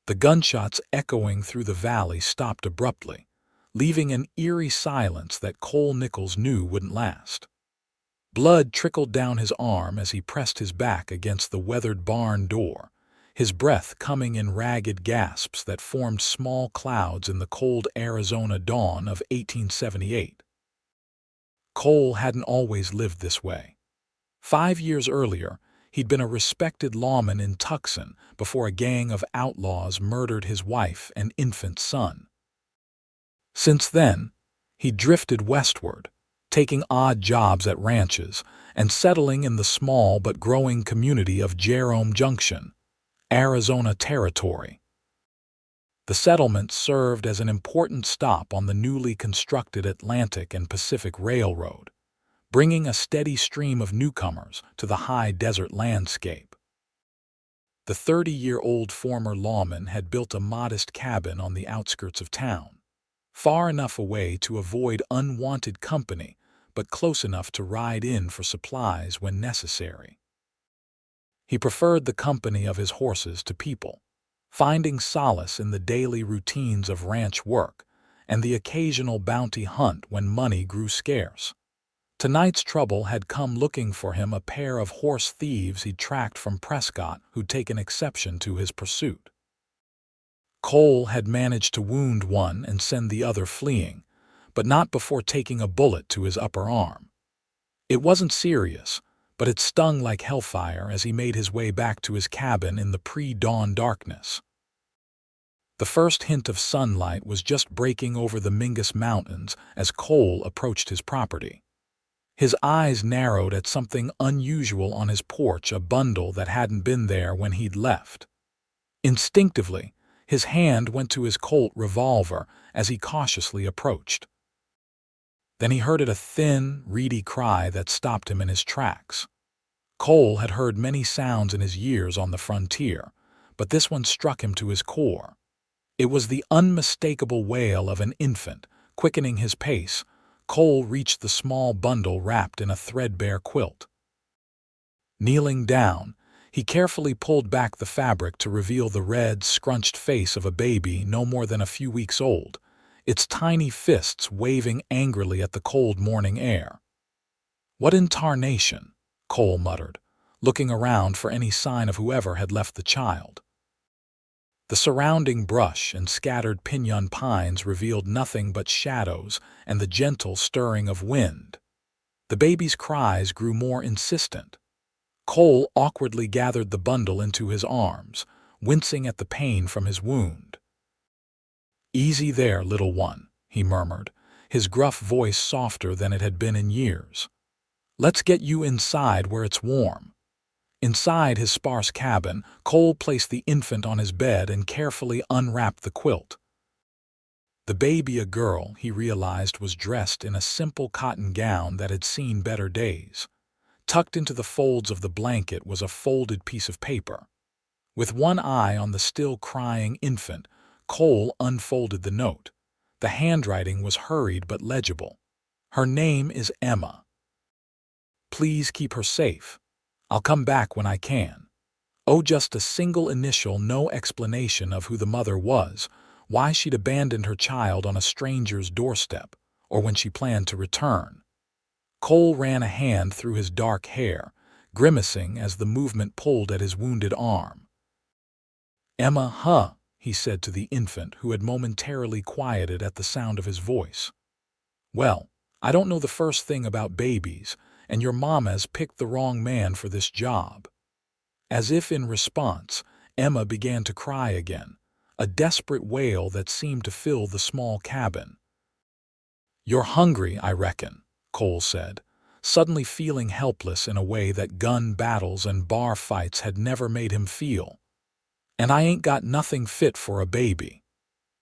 The gunshots echoing through the valley stopped abruptly, leaving an eerie silence that Nichols knew wouldn't last. Blood trickled down his arm as he pressed his back against the weathered barn door, his breath coming in ragged gasps that formed small clouds in the cold Arizona dawn of 1878. Cole hadn't always lived this way. 5 years earlier, he'd been a respected lawman in Tucson before a gang of outlaws murdered his wife and infant son. Since then, he'd drifted westward, taking odd jobs at ranches and settling in the small but growing community of Jerome Junction, Arizona Territory. The settlement served as an important stop on the newly constructed Atlantic and Pacific Railroad, bringing a steady stream of newcomers to the high desert landscape. The 30-year-old former lawman had built a modest cabin on the outskirts of town, far enough away to avoid unwanted company, but close enough to ride in for supplies when necessary. He preferred the company of his horses to people, finding solace in the daily routines of ranch work and the occasional bounty hunt when money grew scarce. Tonight's trouble had come looking for him a pair of horse thieves he'd tracked from Prescott who'd taken exception to his pursuit. Cole had managed to wound one and send the other fleeing, but not before taking a bullet to his upper arm. It wasn't serious, but it stung like hellfire as he made his way back to his cabin in the pre-dawn darkness. The first hint of sunlight was just breaking over the Mingus Mountains as Cole approached his property. His eyes narrowed at something unusual on his porch, a bundle that hadn't been there when he'd left. Instinctively, his hand went to his Colt revolver as he cautiously approached. Then he heard a thin, reedy cry that stopped him in his tracks. Cole had heard many sounds in his years on the frontier, but this one struck him to his core. It was the unmistakable wail of an infant. Quickening his pace, Cole reached the small bundle wrapped in a threadbare quilt. Kneeling down, he carefully pulled back the fabric to reveal the red, scrunched face of a baby no more than a few weeks old, its tiny fists waving angrily at the cold morning air. "What in tarnation?" Cole muttered, looking around for any sign of whoever had left the child. The surrounding brush and scattered piñon pines revealed nothing but shadows and the gentle stirring of wind. The baby's cries grew more insistent. Cole awkwardly gathered the bundle into his arms, wincing at the pain from his wound. "Easy there, little one," he murmured, his gruff voice softer than it had been in years. "Let's get you inside where it's warm." Inside his sparse cabin, Cole placed the infant on his bed and carefully unwrapped the quilt. The baby, a girl, he realized was dressed in a simple cotton gown that had seen better days. Tucked into the folds of the blanket was a folded piece of paper. With one eye on the still crying infant, Cole unfolded the note. The handwriting was hurried but legible. "Her name is Emma. Please keep her safe. I'll come back when I can." Oh, just a single initial, no explanation of who the mother was, why she'd abandoned her child on a stranger's doorstep, or when she planned to return. Cole ran a hand through his dark hair, grimacing as the movement pulled at his wounded arm. "Emma, huh?" he said to the infant, who had momentarily quieted at the sound of his voice. "Well, I don't know the first thing about babies, and your mama's picked the wrong man for this job." As if in response, Emma began to cry again, a desperate wail that seemed to fill the small cabin. "You're hungry, I reckon," Cole said, suddenly feeling helpless in a way that gun battles and bar fights had never made him feel. "And I ain't got nothing fit for a baby."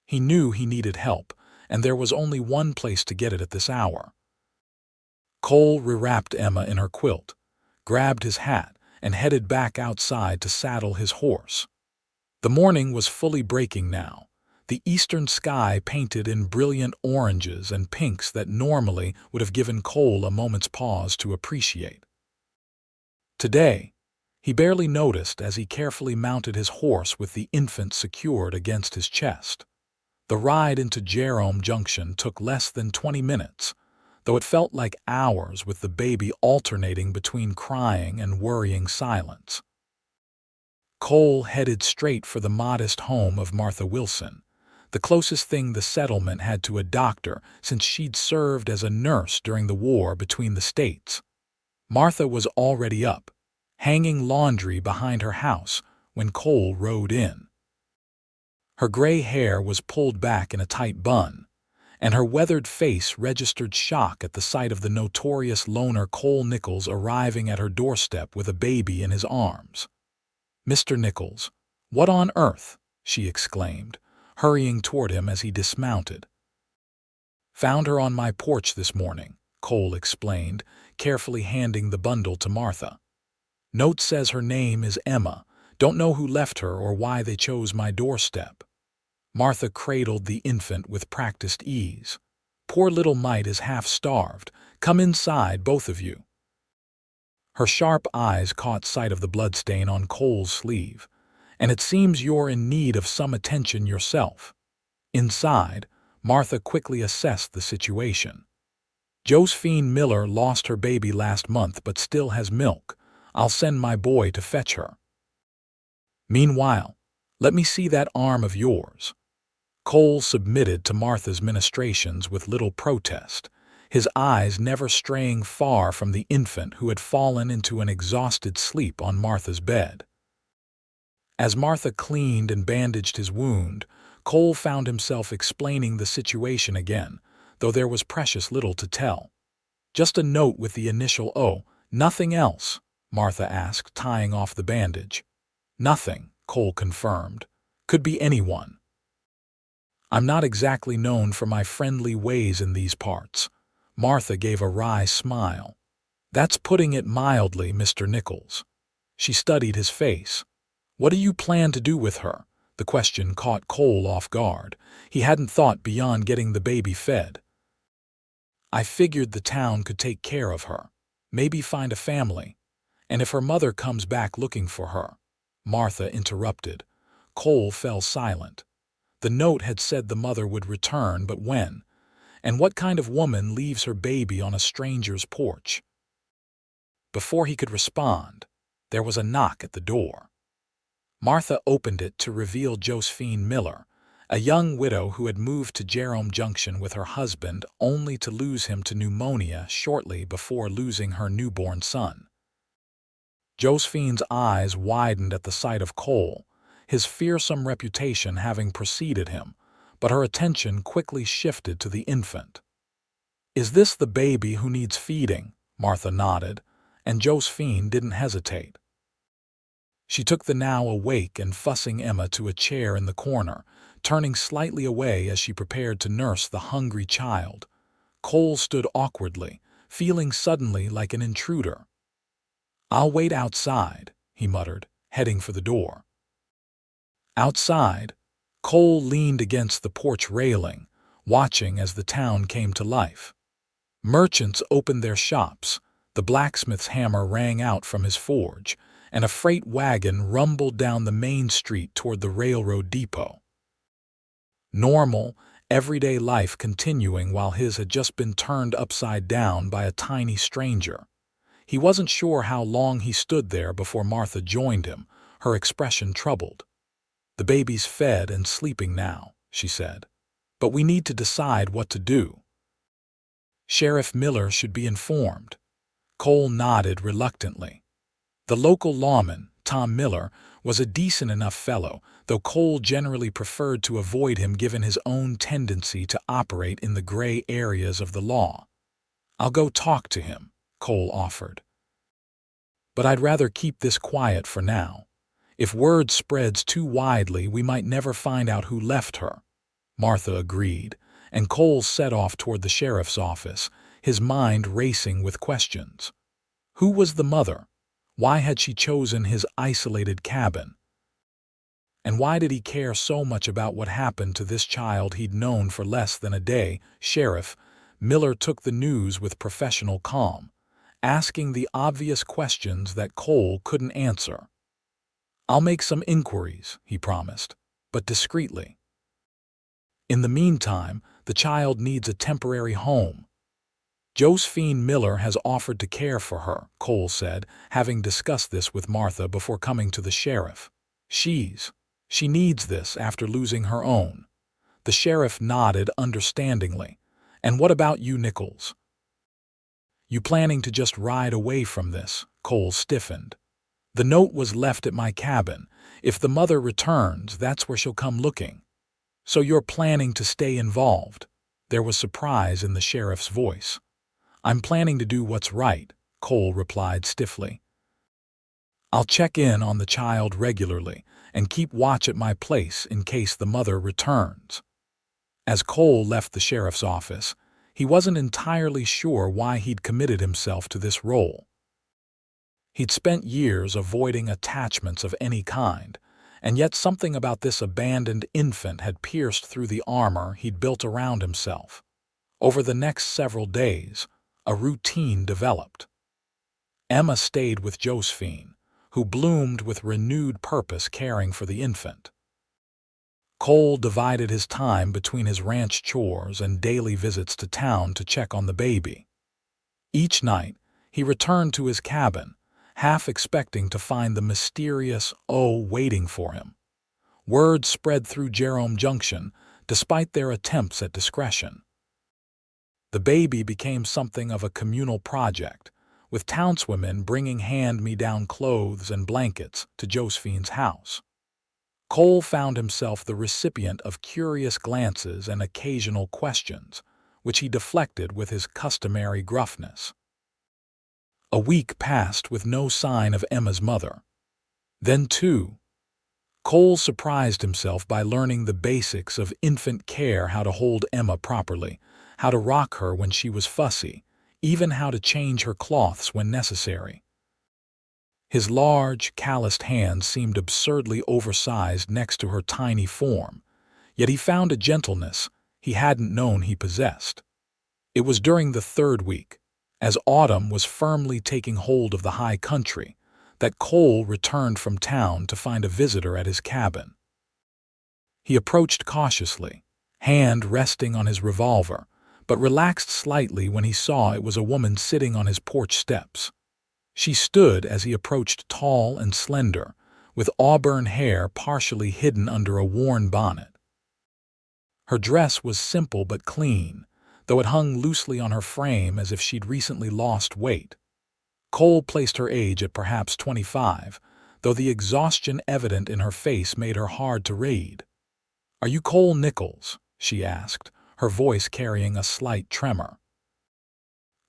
He knew he needed help, and there was only one place to get it at this hour. Cole rewrapped Emma in her quilt, grabbed his hat, and headed back outside to saddle his horse. The morning was fully breaking now, the eastern sky painted in brilliant oranges and pinks that normally would have given Cole a moment's pause to appreciate. Today, He barely noticed as he carefully mounted his horse with the infant secured against his chest. The ride into Jerome Junction took less than 20 minutes, though it felt like hours with the baby alternating between crying and worrying silence. Cole headed straight for the modest home of Martha Wilson, the closest thing the settlement had to a doctor since she'd served as a nurse during the war between the states. Martha was already up, hanging laundry behind her house when Cole rode in. Her gray hair was pulled back in a tight bun, and her weathered face registered shock at the sight of the notorious loner Cole Nichols arriving at her doorstep with a baby in his arms. "Mr. Nichols, what on earth?" she exclaimed, hurrying toward him as he dismounted. "Found her on my porch this morning," Cole explained, carefully handing the bundle to Martha. "Note says her name is Emma. Don't know who left her or why they chose my doorstep." Martha cradled the infant with practiced ease. "Poor little mite is half-starved. Come inside, both of you." Her sharp eyes caught sight of the bloodstain on Cole's sleeve. "And it seems you're in need of some attention yourself." Inside, Martha quickly assessed the situation. "Josephine Miller lost her baby last month but still has milk. I'll send my boy to fetch her. Meanwhile, let me see that arm of yours." Cole submitted to Martha's ministrations with little protest, his eyes never straying far from the infant who had fallen into an exhausted sleep on Martha's bed. As Martha cleaned and bandaged his wound, Cole found himself explaining the situation again, though there was precious little to tell. "Just a note with the initial O, nothing else?" Martha asked, tying off the bandage. "Nothing," Cole confirmed. "Could be anyone. I'm not exactly known for my friendly ways in these parts." Martha gave a wry smile. "That's putting it mildly, Mr. Nichols." She studied his face. "What do you plan to do with her?" The question caught Cole off guard. He hadn't thought beyond getting the baby fed. "I figured the town could take care of her. Maybe find a family. And if her mother comes back looking for her." Martha interrupted. Cole fell silent. The note had said the mother would return, but when? And what kind of woman leaves her baby on a stranger's porch? Before he could respond, there was a knock at the door. Martha opened it to reveal Josephine Miller, a young widow who had moved to Jerome Junction with her husband only to lose him to pneumonia shortly before losing her newborn son. Josephine's eyes widened at the sight of Cole, his fearsome reputation having preceded him, but her attention quickly shifted to the infant. "Is this the baby who needs feeding?" Martha nodded, and Josephine didn't hesitate. She took the now awake and fussing Emma to a chair in the corner, turning slightly away as she prepared to nurse the hungry child. Cole stood awkwardly, feeling suddenly like an intruder. "I'll wait outside," he muttered, heading for the door. Outside, Cole leaned against the porch railing, watching as the town came to life. Merchants opened their shops, the blacksmith's hammer rang out from his forge, and a freight wagon rumbled down the main street toward the railroad depot. Normal, everyday life continuing while his had just been turned upside down by a tiny stranger. He wasn't sure how long he stood there before Martha joined him, her expression troubled. "The baby's fed and sleeping now," she said. "But we need to decide what to do." "Sheriff Miller should be informed." Cole nodded reluctantly. The local lawman, Tom Miller, was a decent enough fellow, though Cole generally preferred to avoid him given his own tendency to operate in the gray areas of the law. "I'll go talk to him," Cole offered. "But I'd rather keep this quiet for now. If word spreads too widely, we might never find out who left her." Martha agreed, and Cole set off toward the sheriff's office, his mind racing with questions. Who was the mother? Why had she chosen his isolated cabin? And why did he care so much about what happened to this child he'd known for less than a day? Sheriff Miller took the news with professional calm. asking the obvious questions that Cole couldn't answer. "I'll make some inquiries," he promised, "but discreetly. In the meantime, the child needs a temporary home. Josephine Miller has offered to care for her," Cole said, having discussed this with Martha before coming to the sheriff. She needs this after losing her own." The sheriff nodded understandingly. "And what about you, Nichols? You planning to just ride away from this?" Cole stiffened. "The note was left at my cabin. If the mother returns, that's where she'll come looking." "So you're planning to stay involved?" There was surprise in the sheriff's voice. "I'm planning to do what's right," Cole replied stiffly. "I'll check in on the child regularly and keep watch at my place in case the mother returns." As Cole left the sheriff's office, he wasn't entirely sure why he'd committed himself to this role. He'd spent years avoiding attachments of any kind, and yet something about this abandoned infant had pierced through the armor he'd built around himself. Over the next several days, a routine developed. Emma stayed with Josephine, who bloomed with renewed purpose caring for the infant. Cole divided his time between his ranch chores and daily visits to town to check on the baby. Each night, he returned to his cabin, half expecting to find the mysterious O waiting for him. Word spread through Jerome Junction, despite their attempts at discretion. The baby became something of a communal project, with townswomen bringing hand-me-down clothes and blankets to Josephine's house. Cole found himself the recipient of curious glances and occasional questions, which he deflected with his customary gruffness. A week passed with no sign of Emma's mother. Then, too, Cole surprised himself by learning the basics of infant care: how to hold Emma properly, how to rock her when she was fussy, even how to change her cloths when necessary. His large, calloused hands seemed absurdly oversized next to her tiny form, yet he found a gentleness he hadn't known he possessed. It was during the third week, as autumn was firmly taking hold of the high country, that Cole returned from town to find a visitor at his cabin. He approached cautiously, hand resting on his revolver, but relaxed slightly when he saw it was a woman sitting on his porch steps. She stood as he approached, tall and slender, with auburn hair partially hidden under a worn bonnet. Her dress was simple but clean, though it hung loosely on her frame as if she'd recently lost weight. Cole placed her age at perhaps 25, though the exhaustion evident in her face made her hard to read. "Are you Cole Nichols?" she asked, her voice carrying a slight tremor.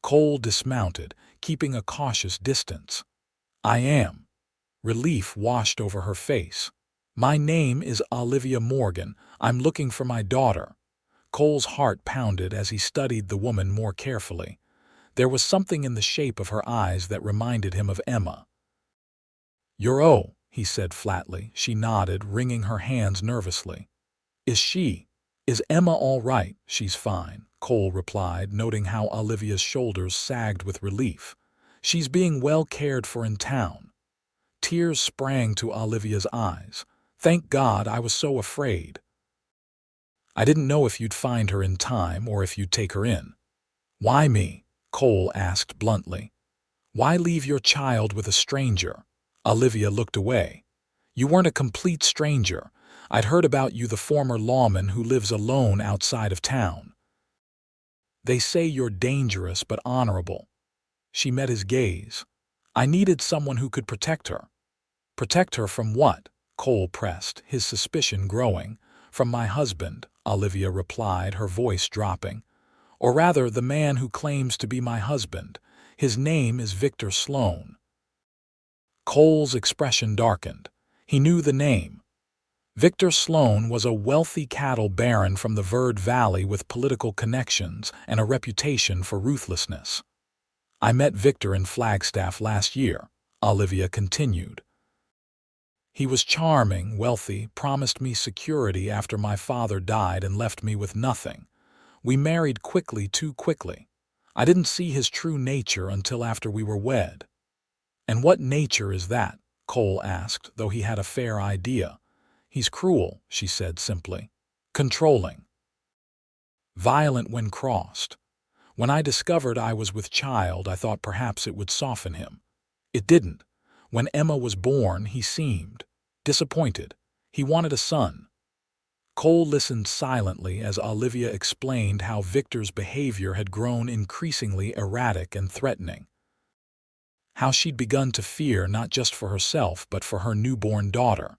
Cole dismounted, keeping a cautious distance. "I am." Relief washed over her face. "My name is Olivia Morgan. I'm looking for my daughter." Cole's heart pounded as he studied the woman more carefully. There was something in the shape of her eyes that reminded him of Emma. "You're O," he said flatly. She nodded, wringing her hands nervously. Is Emma all right?" "She's fine," Cole replied, noting how Olivia's shoulders sagged with relief. "She's being well cared for in town." Tears sprang to Olivia's eyes. "Thank God, I was so afraid. I didn't know if you'd find her in time or if you'd take her in." "Why me?" Cole asked bluntly. "Why leave your child with a stranger?" Olivia looked away. "You weren't a complete stranger. I'd heard about you, the former lawman who lives alone outside of town. They say you're dangerous but honorable." She met his gaze. "I needed someone who could protect her." "Protect her from what?" Cole pressed, his suspicion growing. "From my husband," Olivia replied, her voice dropping. "Or rather, the man who claims to be my husband. His name is Victor Sloan." Cole's expression darkened. He knew the name. Victor Sloan was a wealthy cattle baron from the Verde Valley with political connections and a reputation for ruthlessness. "I met Victor in Flagstaff last year," Olivia continued. "He was charming, wealthy, promised me security after my father died and left me with nothing. We married quickly, too quickly." I didn't see his true nature until after we were wed." "And what nature is that?" Cole asked, though he had a fair idea. "He's cruel," she said simply. "Controlling. Violent when crossed. When I discovered I was with child, I thought perhaps it would soften him. It didn't. When Emma was born, he seemed disappointed. He wanted a son." Cole listened silently as Olivia explained how Victor's behavior had grown increasingly erratic and threatening. How she'd begun to fear not just for herself but for her newborn daughter.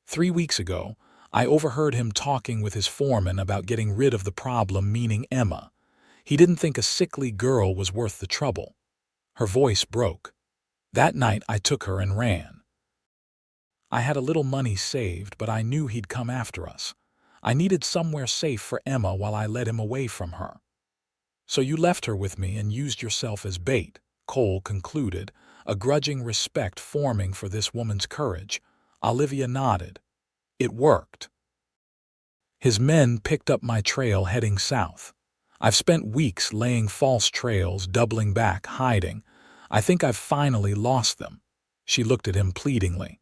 3 weeks ago, I overheard him talking with his foreman about getting rid of the problem, meaning Emma. He didn't think a sickly girl was worth the trouble. Her voice broke. "That night I took her and ran. I had a little money saved, but I knew he'd come after us. I needed somewhere safe for Emma while I led him away from her." "So you left her with me and used yourself as bait," Cole concluded, a grudging respect forming for this woman's courage. Olivia nodded. "It worked. His men picked up my trail heading south. I've spent weeks laying false trails, doubling back, hiding. I think I've finally lost them." She looked at him pleadingly.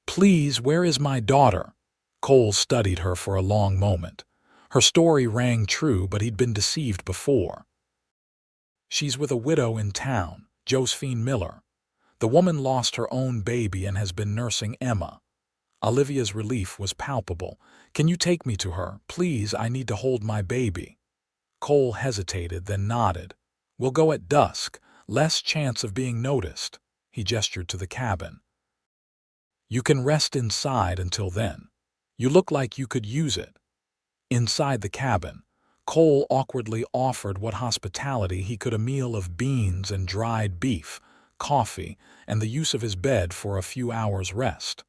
"Please, where is my daughter?" Cole studied her for a long moment. Her story rang true, but he'd been deceived before. "She's with a widow in town, Josephine Miller. The woman lost her own baby and has been nursing Emma." Olivia's relief was palpable. "Can you take me to her? Please, I need to hold my baby." Cole hesitated, then nodded. "We'll go at dusk, less chance of being noticed." He gestured to the cabin. "You can rest inside until then. You look like you could use it." Inside the cabin, Cole awkwardly offered what hospitality he could: a meal of beans and dried beef, coffee, and the use of his bed for a few hours' rest.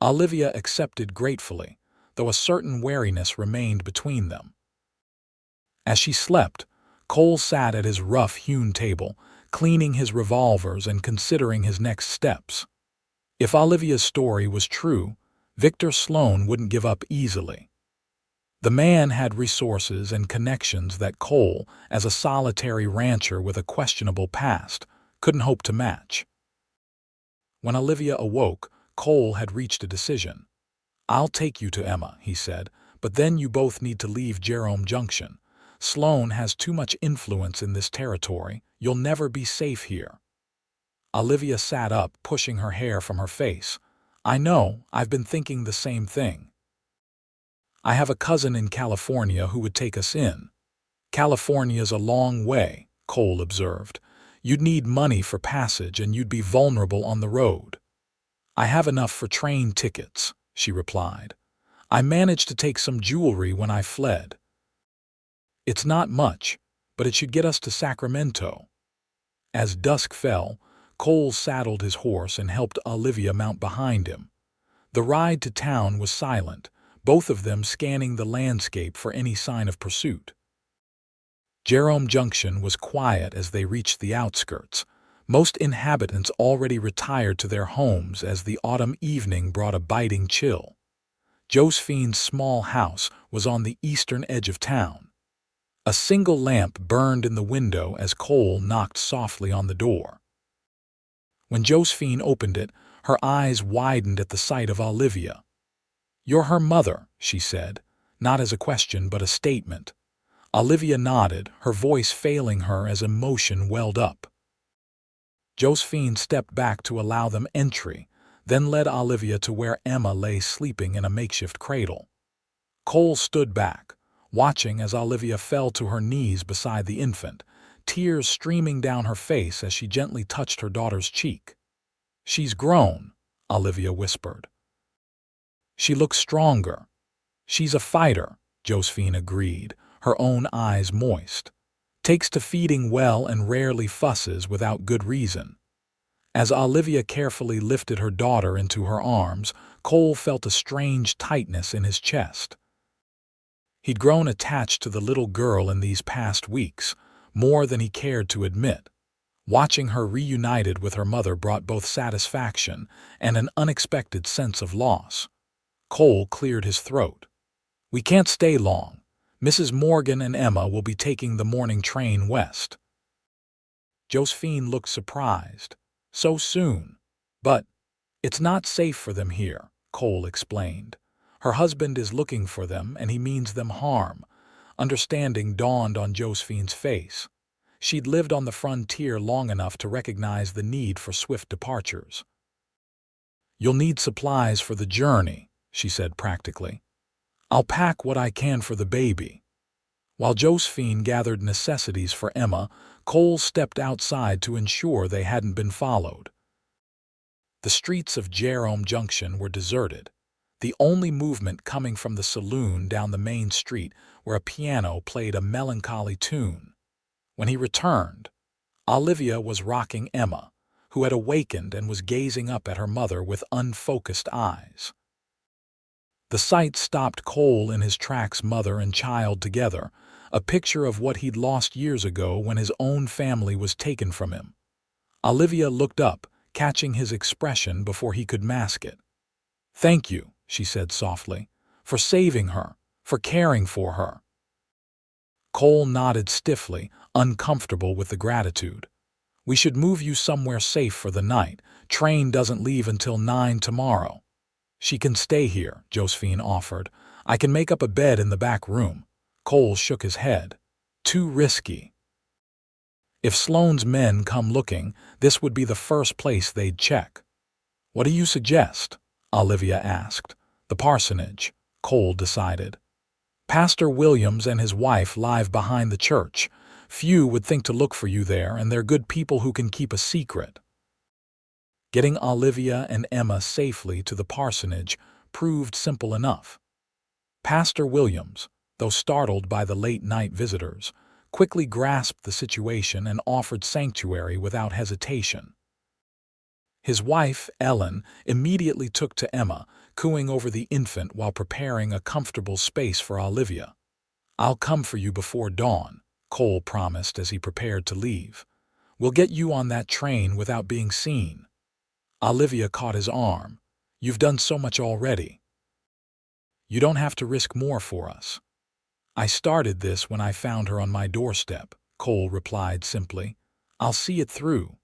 Olivia accepted gratefully, though a certain wariness remained between them. As she slept, Cole sat at his rough-hewn table, cleaning his revolvers and considering his next steps. If Olivia's story was true, Victor Sloan wouldn't give up easily. The man had resources and connections that Cole, as a solitary rancher with a questionable past, couldn't hope to match. When Olivia awoke, Cole had reached a decision. "I'll take you to Emma," he said, "but then you both need to leave Jerome Junction. Sloan has too much influence in this territory. You'll never be safe here." Olivia sat up, pushing her hair from her face. "I know, I've been thinking the same thing. I have a cousin in California who would take us in." "California's a long way," Cole observed. "You'd need money for passage and you'd be vulnerable on the road." "I have enough for train tickets," she replied. "I managed to take some jewelry when I fled. It's not much, but it should get us to Sacramento." As dusk fell, Cole saddled his horse and helped Olivia mount behind him. The ride to town was silent, both of them scanning the landscape for any sign of pursuit. Jerome Junction was quiet as they reached the outskirts. Most inhabitants already retired to their homes as the autumn evening brought a biting chill. Josephine's small house was on the eastern edge of town. A single lamp burned in the window as Cole knocked softly on the door. When Josephine opened it, her eyes widened at the sight of Olivia. "You're her mother," she said, not as a question but a statement. Olivia nodded, her voice failing her as emotion welled up. Josephine stepped back to allow them entry, then led Olivia to where Emma lay sleeping in a makeshift cradle. Cole stood back, watching as Olivia fell to her knees beside the infant, tears streaming down her face as she gently touched her daughter's cheek. "She's grown," Olivia whispered. "She looks stronger." "She's a fighter," Josephine agreed, her own eyes moist. "Takes to feeding well and rarely fusses without good reason." As Olivia carefully lifted her daughter into her arms, Cole felt a strange tightness in his chest. He'd grown attached to the little girl in these past weeks, more than he cared to admit. Watching her reunited with her mother brought both satisfaction and an unexpected sense of loss. Cole cleared his throat. "We can't stay long. Mrs. Morgan and Emma will be taking the morning train west." Josephine looked surprised. So soon. But it's not safe for them here, Cole explained. Her husband is looking for them and he means them harm. Understanding dawned on Josephine's face. She'd lived on the frontier long enough to recognize the need for swift departures. "You'll need supplies for the journey," she said practically. "I'll pack what I can for the baby." While Josephine gathered necessities for Emma, Cole stepped outside to ensure they hadn't been followed. The streets of Jerome Junction were deserted, the only movement coming from the saloon down the main street where a piano played a melancholy tune. When he returned, Olivia was rocking Emma, who had awakened and was gazing up at her mother with unfocused eyes. The sight stopped Cole in his tracks, mother and child together, a picture of what he'd lost years ago when his own family was taken from him. Olivia looked up, catching his expression before he could mask it. "Thank you," she said softly, "for saving her, for caring for her." Cole nodded stiffly, uncomfortable with the gratitude. "We should move you somewhere safe for the night. Train doesn't leave until 9 tomorrow. "She can stay here," Josephine offered. "I can make up a bed in the back room." Cole shook his head. "Too risky. If Sloane's men come looking, this would be the first place they'd check." "What do you suggest?" Olivia asked. "The parsonage," Cole decided. "Pastor Williams and his wife live behind the church. Few would think to look for you there, and they're good people who can keep a secret." Getting Olivia and Emma safely to the parsonage proved simple enough. Pastor Williams, though startled by the late-night visitors, quickly grasped the situation and offered sanctuary without hesitation. His wife, Ellen, immediately took to Emma, cooing over the infant while preparing a comfortable space for Olivia. "I'll come for you before dawn," Cole promised as he prepared to leave. "We'll get you on that train without being seen." Olivia caught his arm. "You've done so much already. You don't have to risk more for us." "I started this when I found her on my doorstep," Cole replied simply. "I'll see it through."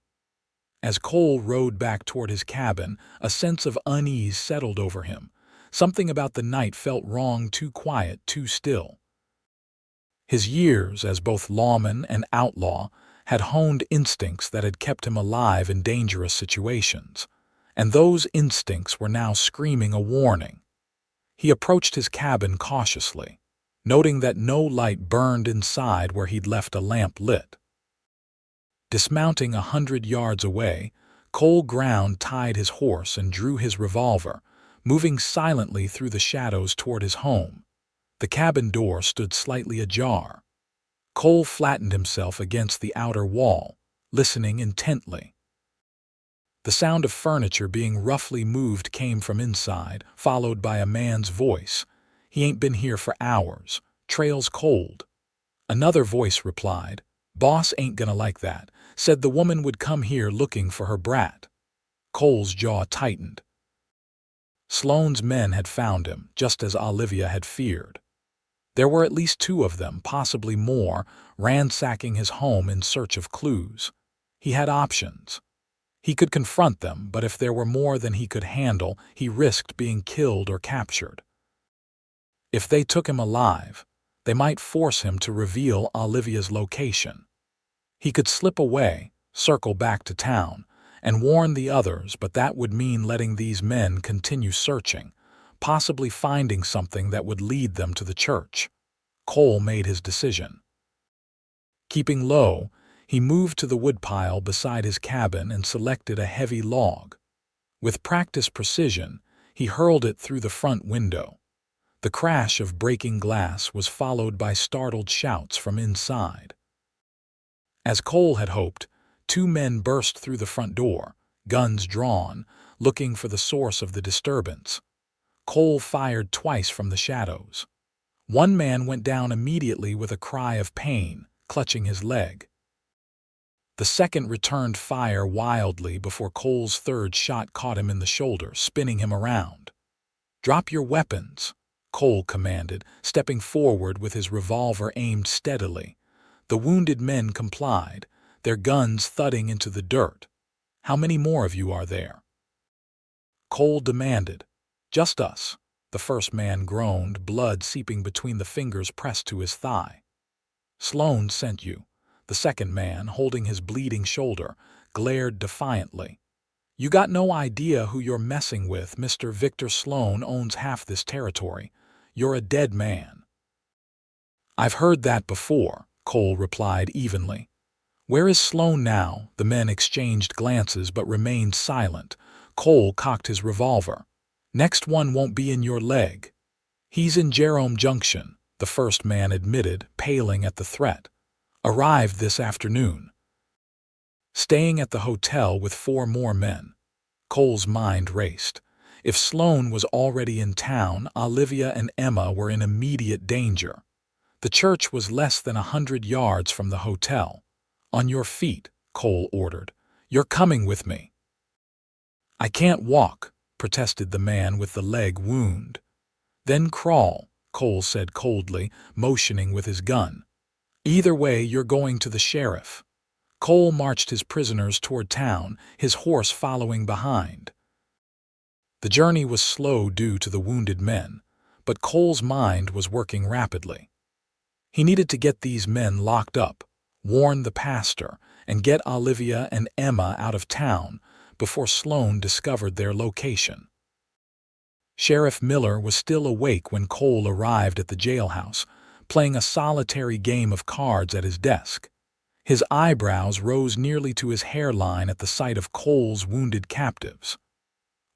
As Cole rode back toward his cabin, a sense of unease settled over him. Something about the night felt wrong, too quiet, too still. His years as both lawman and outlaw had honed instincts that had kept him alive in dangerous situations, and those instincts were now screaming a warning. He approached his cabin cautiously, noting that no light burned inside where he'd left a lamp lit. Dismounting 100 yards away, Cole ground tied his horse and drew his revolver, moving silently through the shadows toward his home. The cabin door stood slightly ajar. Cole flattened himself against the outer wall, listening intently. The sound of furniture being roughly moved came from inside, followed by a man's voice. "He ain't been here for hours. Trail's cold." Another voice replied, "Boss ain't gonna like that. Said the woman would come here looking for her brat." Cole's jaw tightened. Sloane's men had found him, just as Olivia had feared. There were at least 2 of them, possibly more, ransacking his home in search of clues. He had options. He could confront them, but if there were more than he could handle, he risked being killed or captured. If they took him alive, they might force him to reveal Olivia's location. He could slip away, circle back to town, and warn the others, but that would mean letting these men continue searching, possibly finding something that would lead them to the church. Cole made his decision. Keeping low, he moved to the woodpile beside his cabin and selected a heavy log. With practiced precision, he hurled it through the front window. The crash of breaking glass was followed by startled shouts from inside. As Cole had hoped, 2 men burst through the front door, guns drawn, looking for the source of the disturbance. Cole fired twice from the shadows. One man went down immediately with a cry of pain, clutching his leg. The second returned fire wildly before Cole's third shot caught him in the shoulder, spinning him around. "Drop your weapons," Cole commanded, stepping forward with his revolver aimed steadily. The wounded men complied, their guns thudding into the dirt. "How many more of you are there?" Cole demanded. "Just us," the first man groaned, blood seeping between the fingers pressed to his thigh. "Sloan sent you," the second man, holding his bleeding shoulder, glared defiantly. "You got no idea who you're messing with. Mr. Victor Sloan owns half this territory. You're a dead man." "I've heard that before," Cole replied evenly. "Where is Sloan now?" The men exchanged glances but remained silent. Cole cocked his revolver. "Next one won't be in your leg." "He's in Jerome Junction," the first man admitted, paling at the threat. "Arrived this afternoon. Staying at the hotel with 4 more men." Cole's mind raced. If Sloan was already in town, Olivia and Emma were in immediate danger. The church was less than 100 yards from the hotel. "On your feet," Cole ordered. "You're coming with me." "I can't walk," protested the man with the leg wound. "Then crawl," Cole said coldly, motioning with his gun. "Either way, you're going to the sheriff." Cole marched his prisoners toward town, his horse following behind. The journey was slow due to the wounded men, but Cole's mind was working rapidly. He needed to get these men locked up, warn the pastor, and get Olivia and Emma out of town before Sloan discovered their location. Sheriff Miller was still awake when Cole arrived at the jailhouse, playing a solitary game of cards at his desk. His eyebrows rose nearly to his hairline at the sight of Cole's wounded captives.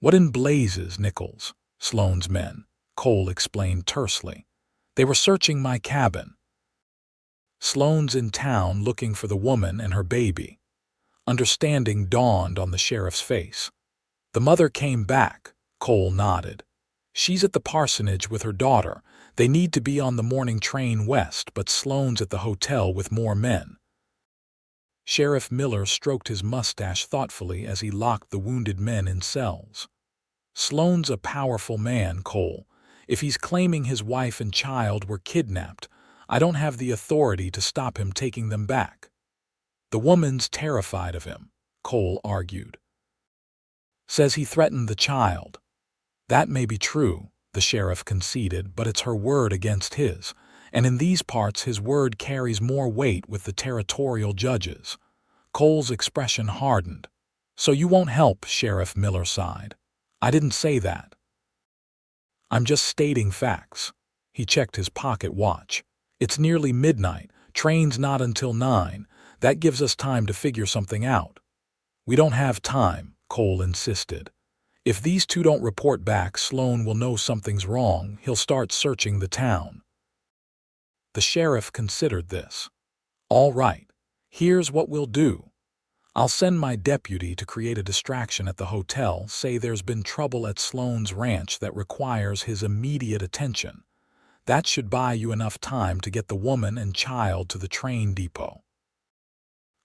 "What in blazes, Nichols?" "Sloan's men," Cole explained tersely. "They were searching my cabin." "Sloan's in town looking for the woman and her baby." Understanding dawned on the sheriff's face. "The mother came back," Cole nodded. "She's at the parsonage with her daughter. They need to be on the morning train west, but Sloan's at the hotel with more men." Sheriff Miller stroked his mustache thoughtfully as he locked the wounded men in cells. "Sloan's a powerful man, Cole. If he's claiming his wife and child were kidnapped, I don't have the authority to stop him taking them back." "The woman's terrified of him," Cole argued. "Says he threatened the child." "That may be true," the sheriff conceded, "but it's her word against his, and in these parts his word carries more weight with the territorial judges." Cole's expression hardened. "So you won't help?" Sheriff Miller sighed. "I didn't say that. I'm just stating facts." He checked his pocket watch. "It's nearly midnight. Train's not until 9. That gives us time to figure something out." "We don't have time," Cole insisted. "If these two don't report back, Sloan will know something's wrong. He'll start searching the town." The sheriff considered this. "All right, here's what we'll do. I'll send my deputy to create a distraction at the hotel, say there's been trouble at Sloan's ranch that requires his immediate attention. That should buy you enough time to get the woman and child to the train depot."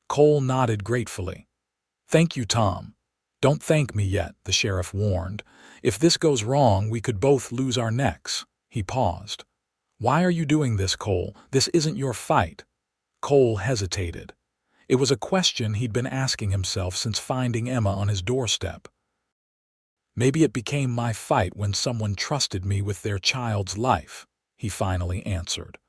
Cole nodded gratefully. "Thank you, Tom." "Don't thank me yet," the sheriff warned. "If this goes wrong, we could both lose our necks." He paused. "Why are you doing this, Cole? This isn't your fight." Cole hesitated. It was a question he'd been asking himself since finding Emma on his doorstep. "Maybe it became my fight when someone trusted me with their child's life," he finally answered.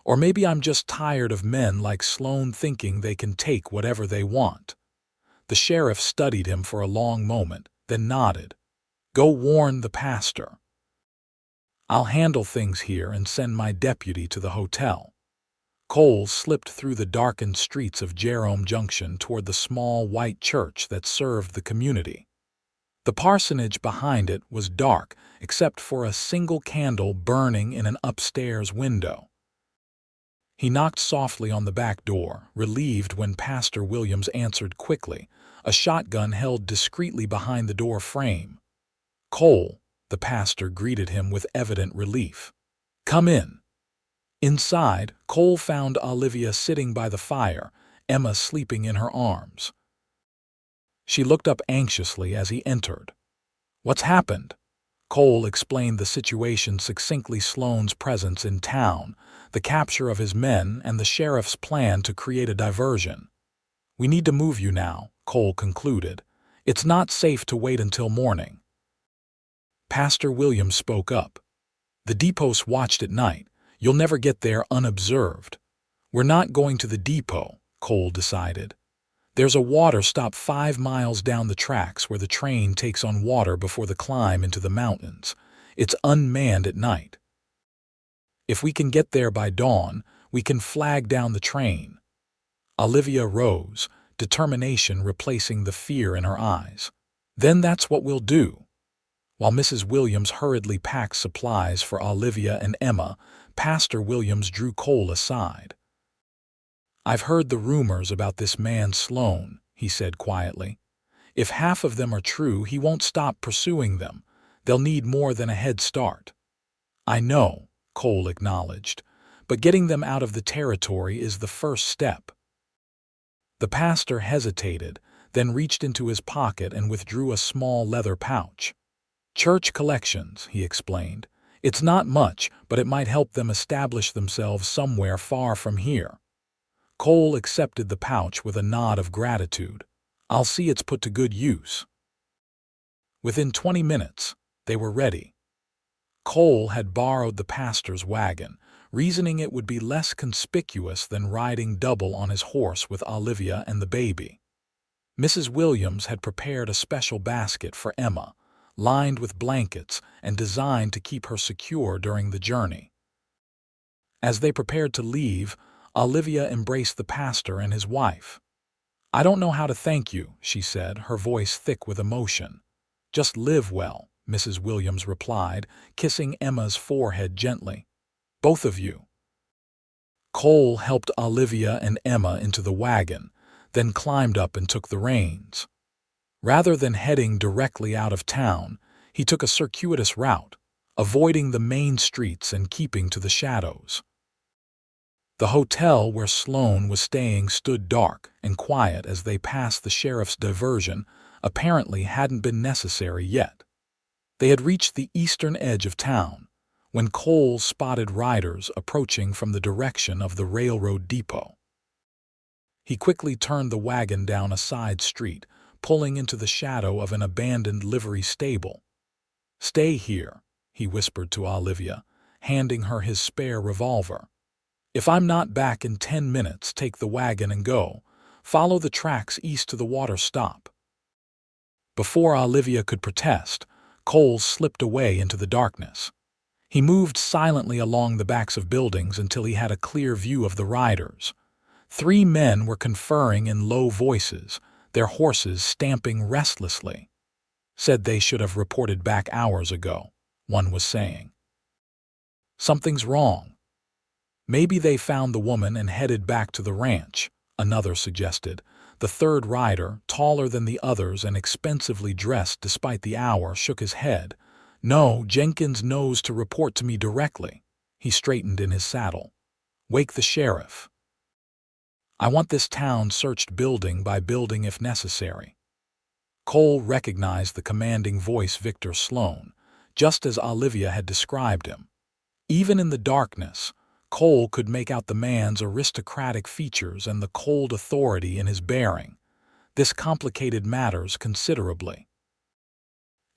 "Or maybe I'm just tired of men like Sloan thinking they can take whatever they want." The sheriff studied him for a long moment, then nodded. "Go warn the pastor. I'll handle things here and send my deputy to the hotel." Cole slipped through the darkened streets of Jerome Junction toward the small white church that served the community. The parsonage behind it was dark, except for a single candle burning in an upstairs window. He knocked softly on the back door, relieved when Pastor Williams answered quickly, a shotgun held discreetly behind the door frame. "Cole," the pastor greeted him with evident relief. "Come in." Inside, Cole found Olivia sitting by the fire, Emma sleeping in her arms. She looked up anxiously as he entered. "What's happened?" Cole explained the situation succinctly: Sloan's presence in town, the capture of his men, and the sheriff's plan to create a diversion. We need to move you now, Cole concluded. It's not safe to wait until morning. Pastor Williams spoke up. The depot's watched at night. You'll never get there unobserved. We're not going to the depot, Cole decided. There's a water stop 5 miles down the tracks where the train takes on water before the climb into the mountains. It's unmanned at night. If we can get there by dawn, we can flag down the train. Olivia rose, determination replacing the fear in her eyes. Then that's what we'll do. While Mrs. Williams hurriedly packed supplies for Olivia and Emma, Pastor Williams drew Cole aside. I've heard the rumors about this man Sloan, he said quietly. If half of them are true, he won't stop pursuing them. They'll need more than a head start. I know, Cole acknowledged, but getting them out of the territory is the first step. The pastor hesitated, then reached into his pocket and withdrew a small leather pouch. Church collections, he explained. It's not much, but it might help them establish themselves somewhere far from here. Cole accepted the pouch with a nod of gratitude. I'll see it's put to good use. Within 20 minutes, they were ready. Cole had borrowed the pastor's wagon, reasoning it would be less conspicuous than riding double on his horse with Olivia and the baby. Mrs. Williams had prepared a special basket for Emma, lined with blankets and designed to keep her secure during the journey. As they prepared to leave, Olivia embraced the pastor and his wife. I don't know how to thank you, she said, her voice thick with emotion. Just live well, Mrs. Williams replied, kissing Emma's forehead gently. Both of you. Cole helped Olivia and Emma into the wagon, then climbed up and took the reins. Rather than heading directly out of town, he took a circuitous route, avoiding the main streets and keeping to the shadows. The hotel where Sloan was staying stood dark and quiet as they passed the sheriff's diversion, apparently hadn't been necessary yet. They had reached the eastern edge of town, when Cole spotted riders approaching from the direction of the railroad depot. He quickly turned the wagon down a side street, pulling into the shadow of an abandoned livery stable. Stay here, he whispered to Olivia, handing her his spare revolver. If I'm not back in 10 minutes, take the wagon and go. Follow the tracks east to the water stop. Before Olivia could protest, Cole slipped away into the darkness. He moved silently along the backs of buildings until he had a clear view of the riders. 3 men were conferring in low voices, their horses stamping restlessly. Said they should have reported back hours ago, one was saying. Something's wrong. Maybe they found the woman and headed back to the ranch, another suggested. The third rider, taller than the others and expensively dressed despite the hour, shook his head. No, Jenkins knows to report to me directly. He straightened in his saddle. Wake the sheriff. I want this town searched building by building if necessary. Cole recognized the commanding voice Victor Sloan, just as Olivia had described him. Even in the darkness, Cole could make out the man's aristocratic features and the cold authority in his bearing. This complicated matters considerably.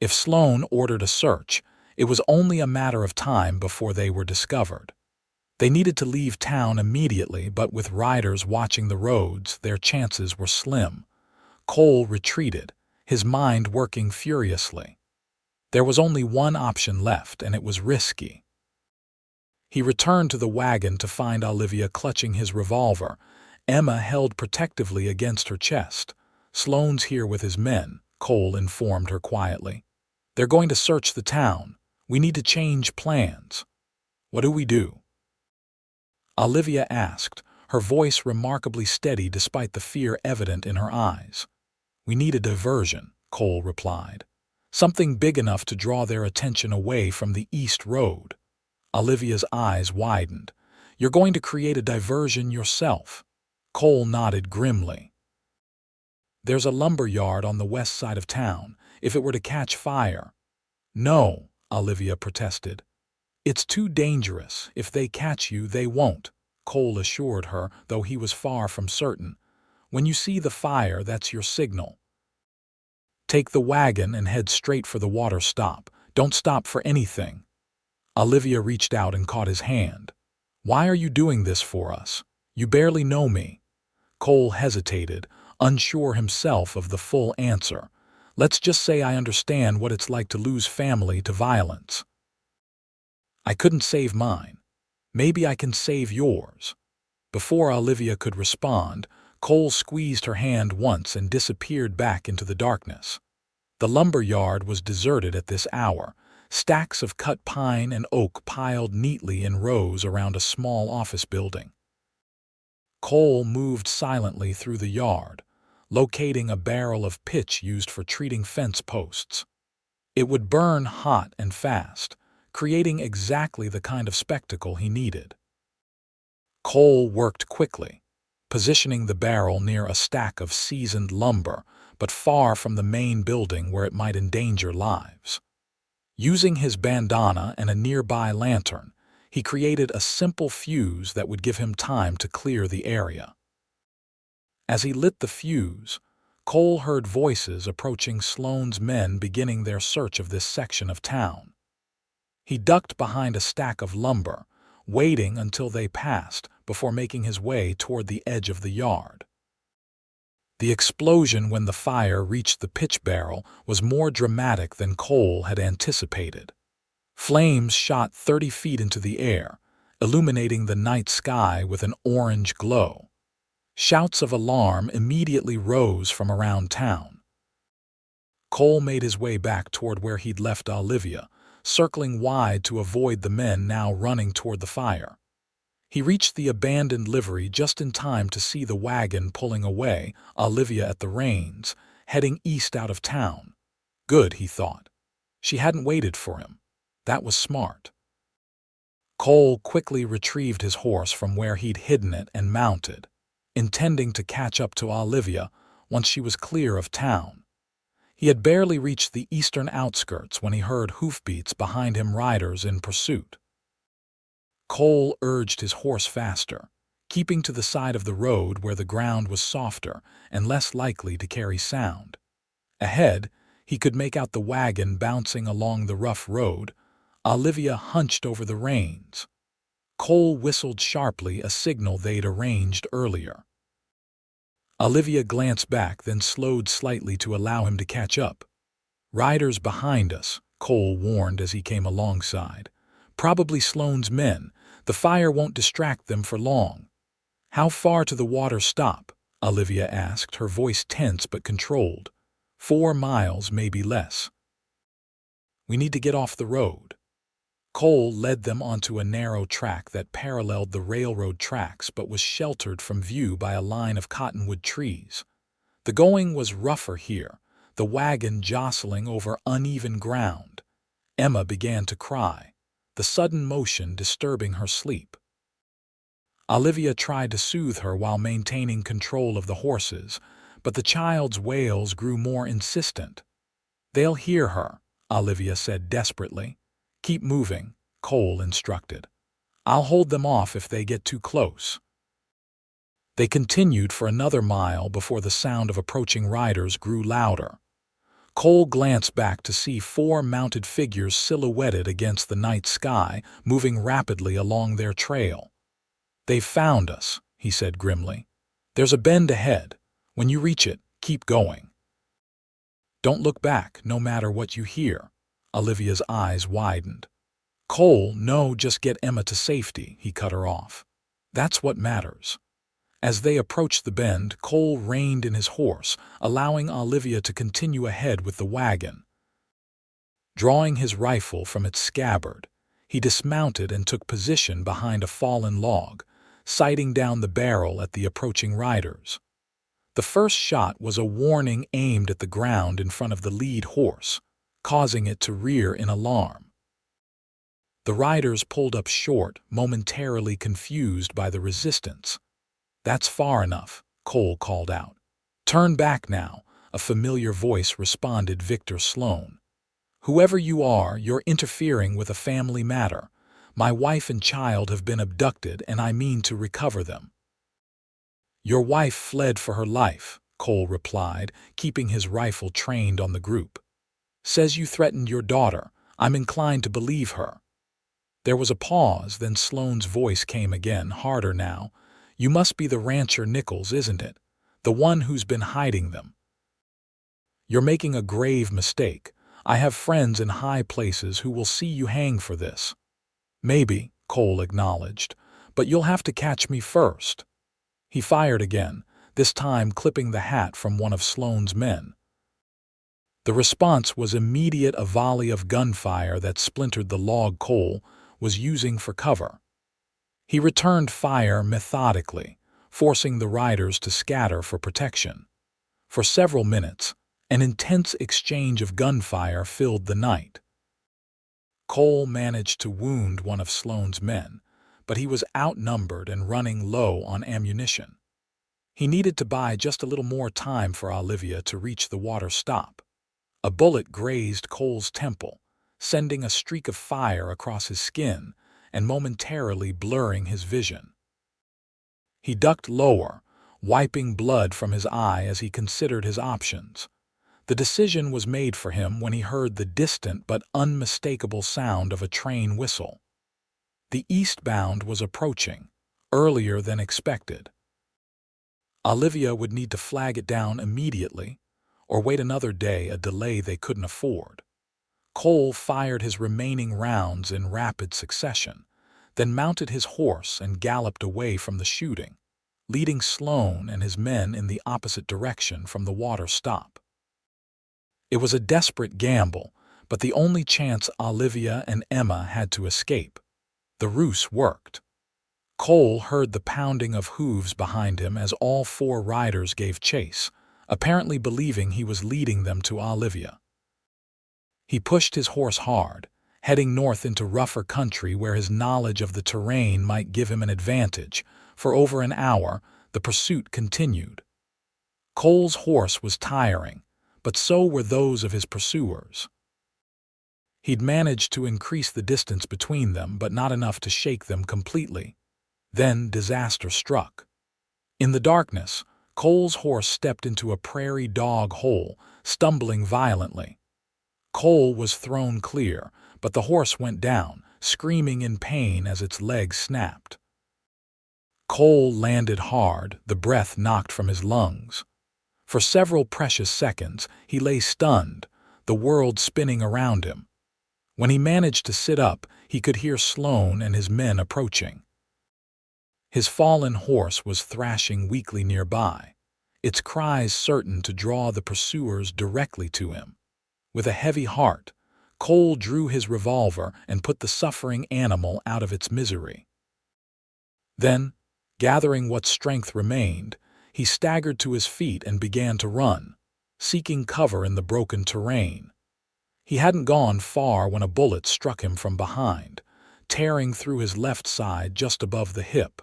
If Sloan ordered a search, it was only a matter of time before they were discovered. They needed to leave town immediately, but with riders watching the roads, their chances were slim. Cole retreated, his mind working furiously. There was only one option left, and it was risky. He returned to the wagon to find Olivia clutching his revolver, Emma held protectively against her chest. Sloan's here with his men, Cole informed her quietly. They're going to search the town. We need to change plans. What do we do? Olivia asked, her voice remarkably steady despite the fear evident in her eyes. We need a diversion, Cole replied. Something big enough to draw their attention away from the east road. Olivia's eyes widened. You're going to create a diversion yourself? Cole nodded grimly. There's a lumber yard on the west side of town, if it were to catch fire. No, Olivia protested. It's too dangerous. If they catch you, they won't, Cole assured her, though he was far from certain. When you see the fire, that's your signal. Take the wagon and head straight for the water stop. Don't stop for anything." Olivia reached out and caught his hand. "Why are you doing this for us? You barely know me." Cole hesitated, unsure himself of the full answer. "Let's just say I understand what it's like to lose family to violence. I couldn't save mine. Maybe I can save yours." Before Olivia could respond, Cole squeezed her hand once and disappeared back into the darkness. The lumber yard was deserted at this hour, stacks of cut pine and oak piled neatly in rows around a small office building. Cole moved silently through the yard, locating a barrel of pitch used for treating fence posts. It would burn hot and fast, creating exactly the kind of spectacle he needed. Cole worked quickly, positioning the barrel near a stack of seasoned lumber, but far from the main building where it might endanger lives. Using his bandana and a nearby lantern, he created a simple fuse that would give him time to clear the area. As he lit the fuse, Cole heard voices approaching Sloane's men beginning their search of this section of town. He ducked behind a stack of lumber, waiting until they passed before making his way toward the edge of the yard. The explosion when the fire reached the pitch barrel was more dramatic than Cole had anticipated. Flames shot 30 feet into the air, illuminating the night sky with an orange glow. Shouts of alarm immediately rose from around town. Cole made his way back toward where he'd left Olivia, circling wide to avoid the men now running toward the fire. He reached the abandoned livery just in time to see the wagon pulling away, Olivia at the reins, heading east out of town. Good, he thought. She hadn't waited for him. That was smart. Cole quickly retrieved his horse from where he'd hidden it and mounted, intending to catch up to Olivia once she was clear of town. He had barely reached the eastern outskirts when he heard hoofbeats behind him, riders in pursuit. Cole urged his horse faster, keeping to the side of the road where the ground was softer and less likely to carry sound. Ahead, he could make out the wagon bouncing along the rough road, Olivia hunched over the reins. Cole whistled sharply, a signal they'd arranged earlier. Olivia glanced back, then slowed slightly to allow him to catch up. "Riders behind us," Cole warned as he came alongside. "Probably Sloane's men. The fire won't distract them for long." "How far to the water stop?" Olivia asked, her voice tense but controlled. 4 miles, maybe less." "We need to get off the road." Cole led them onto a narrow track that paralleled the railroad tracks but was sheltered from view by a line of cottonwood trees. The going was rougher here, the wagon jostling over uneven ground. Emma began to cry, the sudden motion disturbing her sleep. Olivia tried to soothe her while maintaining control of the horses, but the child's wails grew more insistent. "They'll hear her," Olivia said desperately. "Keep moving," Cole instructed. "I'll hold them off if they get too close." They continued for another mile before the sound of approaching riders grew louder. Cole glanced back to see 4 mounted figures silhouetted against the night sky, moving rapidly along their trail. "They've found us," he said grimly. "There's a bend ahead. When you reach it, keep going. Don't look back, no matter what you hear." Olivia's eyes widened. "Cole, no, just get Emma to safety," he cut her off. "That's what matters." As they approached the bend, Cole reined in his horse, allowing Olivia to continue ahead with the wagon. Drawing his rifle from its scabbard, he dismounted and took position behind a fallen log, sighting down the barrel at the approaching riders. The first shot was a warning aimed at the ground in front of the lead horse, causing it to rear in alarm. The riders pulled up short, momentarily confused by the resistance. "That's far enough," Cole called out. "Turn back now," a familiar voice responded, Victor Sloane. "Whoever you are, you're interfering with a family matter. My wife and child have been abducted and I mean to recover them." "Your wife fled for her life," Cole replied, keeping his rifle trained on the group. "Says you threatened your daughter. I'm inclined to believe her." There was a pause, then Sloane's voice came again, harder now. "You must be the rancher Nichols, isn't it? The one who's been hiding them. You're making a grave mistake. I have friends in high places who will see you hang for this." "Maybe," Cole acknowledged, "but you'll have to catch me first." He fired again, this time clipping the hat from one of Sloane's men. The response was immediate, a volley of gunfire that splintered the log Cole was using for cover. He returned fire methodically, forcing the riders to scatter for protection. For several minutes, an intense exchange of gunfire filled the night. Cole managed to wound one of Sloane's men, but he was outnumbered and running low on ammunition. He needed to buy just a little more time for Olivia to reach the water stop. A bullet grazed Cole's temple, sending a streak of fire across his skin and momentarily blurring his vision. He ducked lower, wiping blood from his eye as he considered his options. The decision was made for him when he heard the distant but unmistakable sound of a train whistle. The eastbound was approaching, earlier than expected. Olivia would need to flag it down immediately, or wait another day, a delay they couldn't afford. Cole fired his remaining rounds in rapid succession, then mounted his horse and galloped away from the shooting, leading Sloane and his men in the opposite direction from the water stop. It was a desperate gamble, but the only chance Olivia and Emma had to escape. The ruse worked. Cole heard the pounding of hooves behind him as all 4 riders gave chase, apparently believing he was leading them to Olivia. He pushed his horse hard, heading north into rougher country where his knowledge of the terrain might give him an advantage. For over an hour, the pursuit continued. Cole's horse was tiring, but so were those of his pursuers. He'd managed to increase the distance between them, but not enough to shake them completely. Then disaster struck. In the darkness, Cole's horse stepped into a prairie dog hole, stumbling violently. Cole was thrown clear, but the horse went down, screaming in pain as its legs snapped. Cole landed hard, the breath knocked from his lungs. For several precious seconds, he lay stunned, the world spinning around him. When he managed to sit up, he could hear Sloane and his men approaching. His fallen horse was thrashing weakly nearby, its cries certain to draw the pursuers directly to him. With a heavy heart, Cole drew his revolver and put the suffering animal out of its misery. Then, gathering what strength remained, he staggered to his feet and began to run, seeking cover in the broken terrain. He hadn't gone far when a bullet struck him from behind, tearing through his left side just above the hip.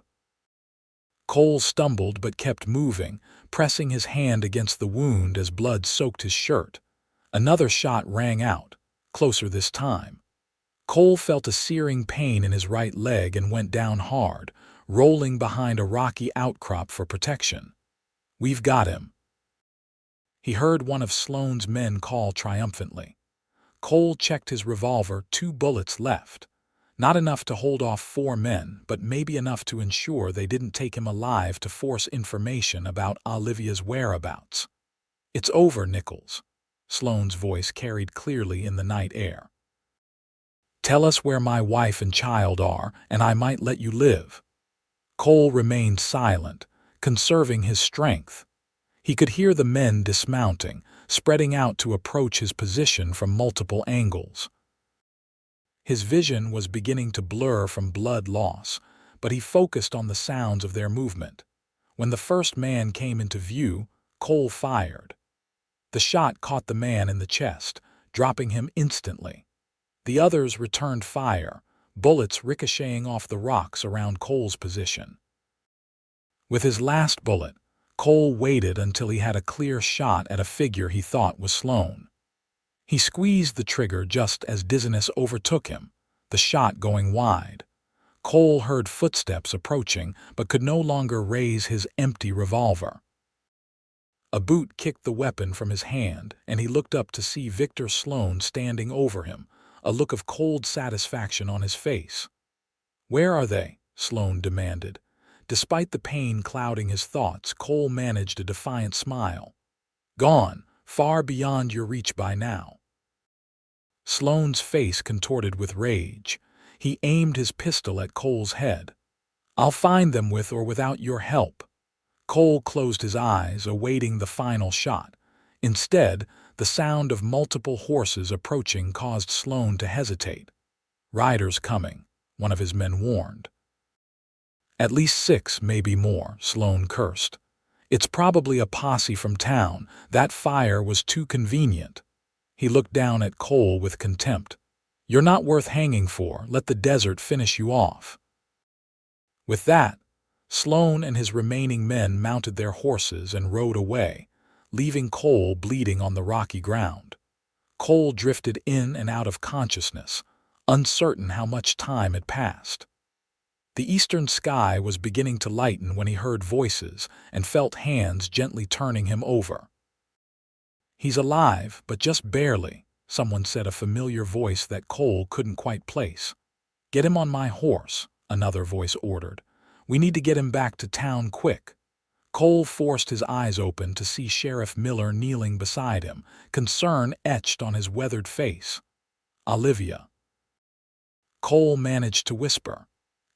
Cole stumbled but kept moving, pressing his hand against the wound as blood soaked his shirt. Another shot rang out, closer this time. Cole felt a searing pain in his right leg and went down hard, rolling behind a rocky outcrop for protection. "We've got him," he heard one of Sloane's men call triumphantly. Cole checked his revolver, 2 bullets left. Not enough to hold off 4 men, but maybe enough to ensure they didn't take him alive to force information about Olivia's whereabouts. "It's over, Nichols," Sloane's voice carried clearly in the night air. "Tell us where my wife and child are, and I might let you live." Cole remained silent, conserving his strength. He could hear the men dismounting, spreading out to approach his position from multiple angles. His vision was beginning to blur from blood loss, but he focused on the sounds of their movement. When the first man came into view, Cole fired. The shot caught the man in the chest, dropping him instantly. The others returned fire, bullets ricocheting off the rocks around Cole's position. With his last bullet, Cole waited until he had a clear shot at a figure he thought was Sloane. He squeezed the trigger just as dizziness overtook him, the shot going wide. Cole heard footsteps approaching, but could no longer raise his empty revolver. A boot kicked the weapon from his hand, and he looked up to see Victor Sloan standing over him, a look of cold satisfaction on his face. "Where are they?" Sloan demanded. Despite the pain clouding his thoughts, Cole managed a defiant smile. "Gone, far beyond your reach by now." Sloan's face contorted with rage. He aimed his pistol at Cole's head. "I'll find them with or without your help." Cole closed his eyes, awaiting the final shot. Instead, the sound of multiple horses approaching caused Sloan to hesitate. "Riders coming," one of his men warned. "At least 6, maybe more," Sloan cursed. "It's probably a posse from town. That fire was too convenient." He looked down at Cole with contempt. "You're not worth hanging for. Let the desert finish you off." With that, Sloan and his remaining men mounted their horses and rode away, leaving Cole bleeding on the rocky ground. Cole drifted in and out of consciousness, uncertain how much time had passed. The eastern sky was beginning to lighten when he heard voices and felt hands gently turning him over. "He's alive, but just barely," someone said, a familiar voice that Cole couldn't quite place. "Get him on my horse," another voice ordered. "We need to get him back to town quick." Cole forced his eyes open to see Sheriff Miller kneeling beside him, concern etched on his weathered face. "Olivia." Cole managed to whisper.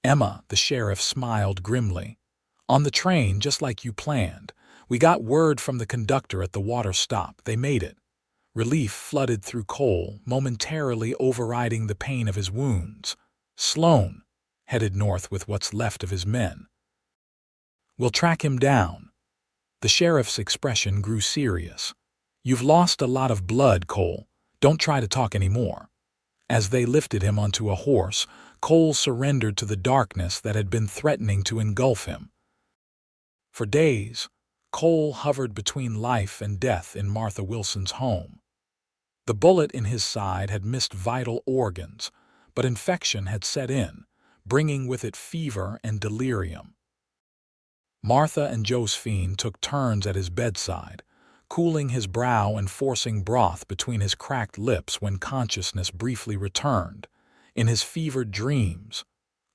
"Emma," the sheriff smiled grimly. "On the train, just like you planned. We got word from the conductor at the water stop. They made it." Relief flooded through Cole, momentarily overriding the pain of his wounds. Sloan headed north with what's left of his men. "We'll track him down." The sheriff's expression grew serious. "You've lost a lot of blood, Cole. Don't try to talk anymore." As they lifted him onto a horse, Cole surrendered to the darkness that had been threatening to engulf him. For days, Cole hovered between life and death in Martha Wilson's home. The bullet in his side had missed vital organs, but infection had set in, bringing with it fever and delirium. Martha and Josephine took turns at his bedside, cooling his brow and forcing broth between his cracked lips when consciousness briefly returned. In his fevered dreams,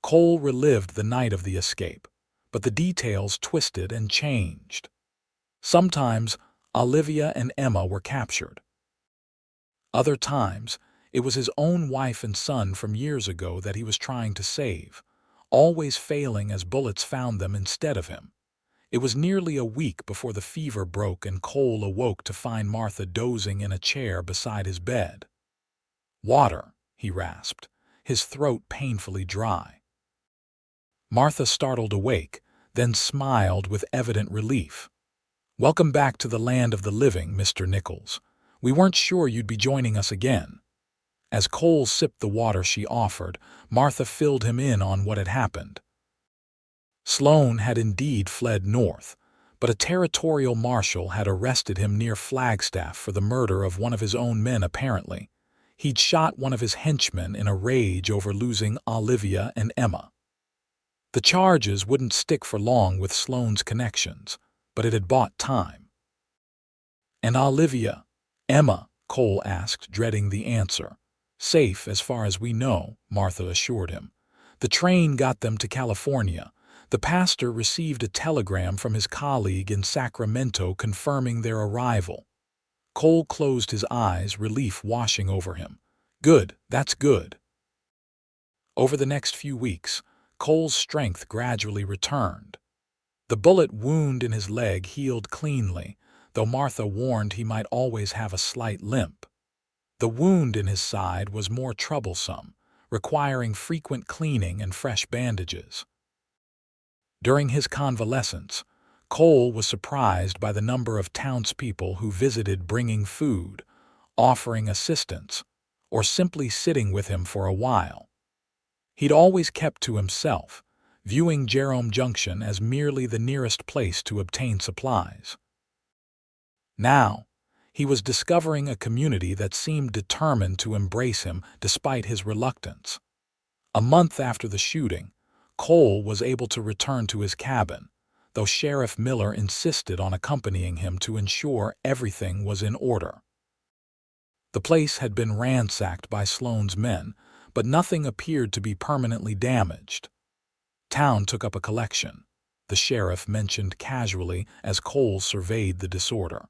Cole relived the night of the escape, but the details twisted and changed. Sometimes, Olivia and Emma were captured. Other times, it was his own wife and son from years ago that he was trying to save, always failing as bullets found them instead of him. It was nearly a week before the fever broke and Cole awoke to find Martha dozing in a chair beside his bed. "Water," he rasped, his throat painfully dry. Martha startled awake, then smiled with evident relief. "Welcome back to the land of the living, Mr. Nichols. We weren't sure you'd be joining us again." As Cole sipped the water she offered, Martha filled him in on what had happened. Sloan had indeed fled north, but a territorial marshal had arrested him near Flagstaff for the murder of one of his own men apparently. He'd shot one of his henchmen in a rage over losing Olivia and Emma. The charges wouldn't stick for long with Sloan's connections, but it had bought time. "And Olivia, Emma?" Cole asked, dreading the answer. "Safe as far as we know," Martha assured him. "The train got them to California. The pastor received a telegram from his colleague in Sacramento confirming their arrival." Cole closed his eyes, relief washing over him. "Good, that's good." Over the next few weeks, Cole's strength gradually returned. The bullet wound in his leg healed cleanly, though Martha warned he might always have a slight limp. The wound in his side was more troublesome, requiring frequent cleaning and fresh bandages. During his convalescence, Cole was surprised by the number of townspeople who visited, bringing food, offering assistance, or simply sitting with him for a while. He'd always kept to himself, viewing Jerome Junction as merely the nearest place to obtain supplies. Now, he was discovering a community that seemed determined to embrace him despite his reluctance. A month after the shooting, Cole was able to return to his cabin, though Sheriff Miller insisted on accompanying him to ensure everything was in order. The place had been ransacked by Sloane's men, but nothing appeared to be permanently damaged. "Town took up a collection," the sheriff mentioned casually as Cole surveyed the disorder,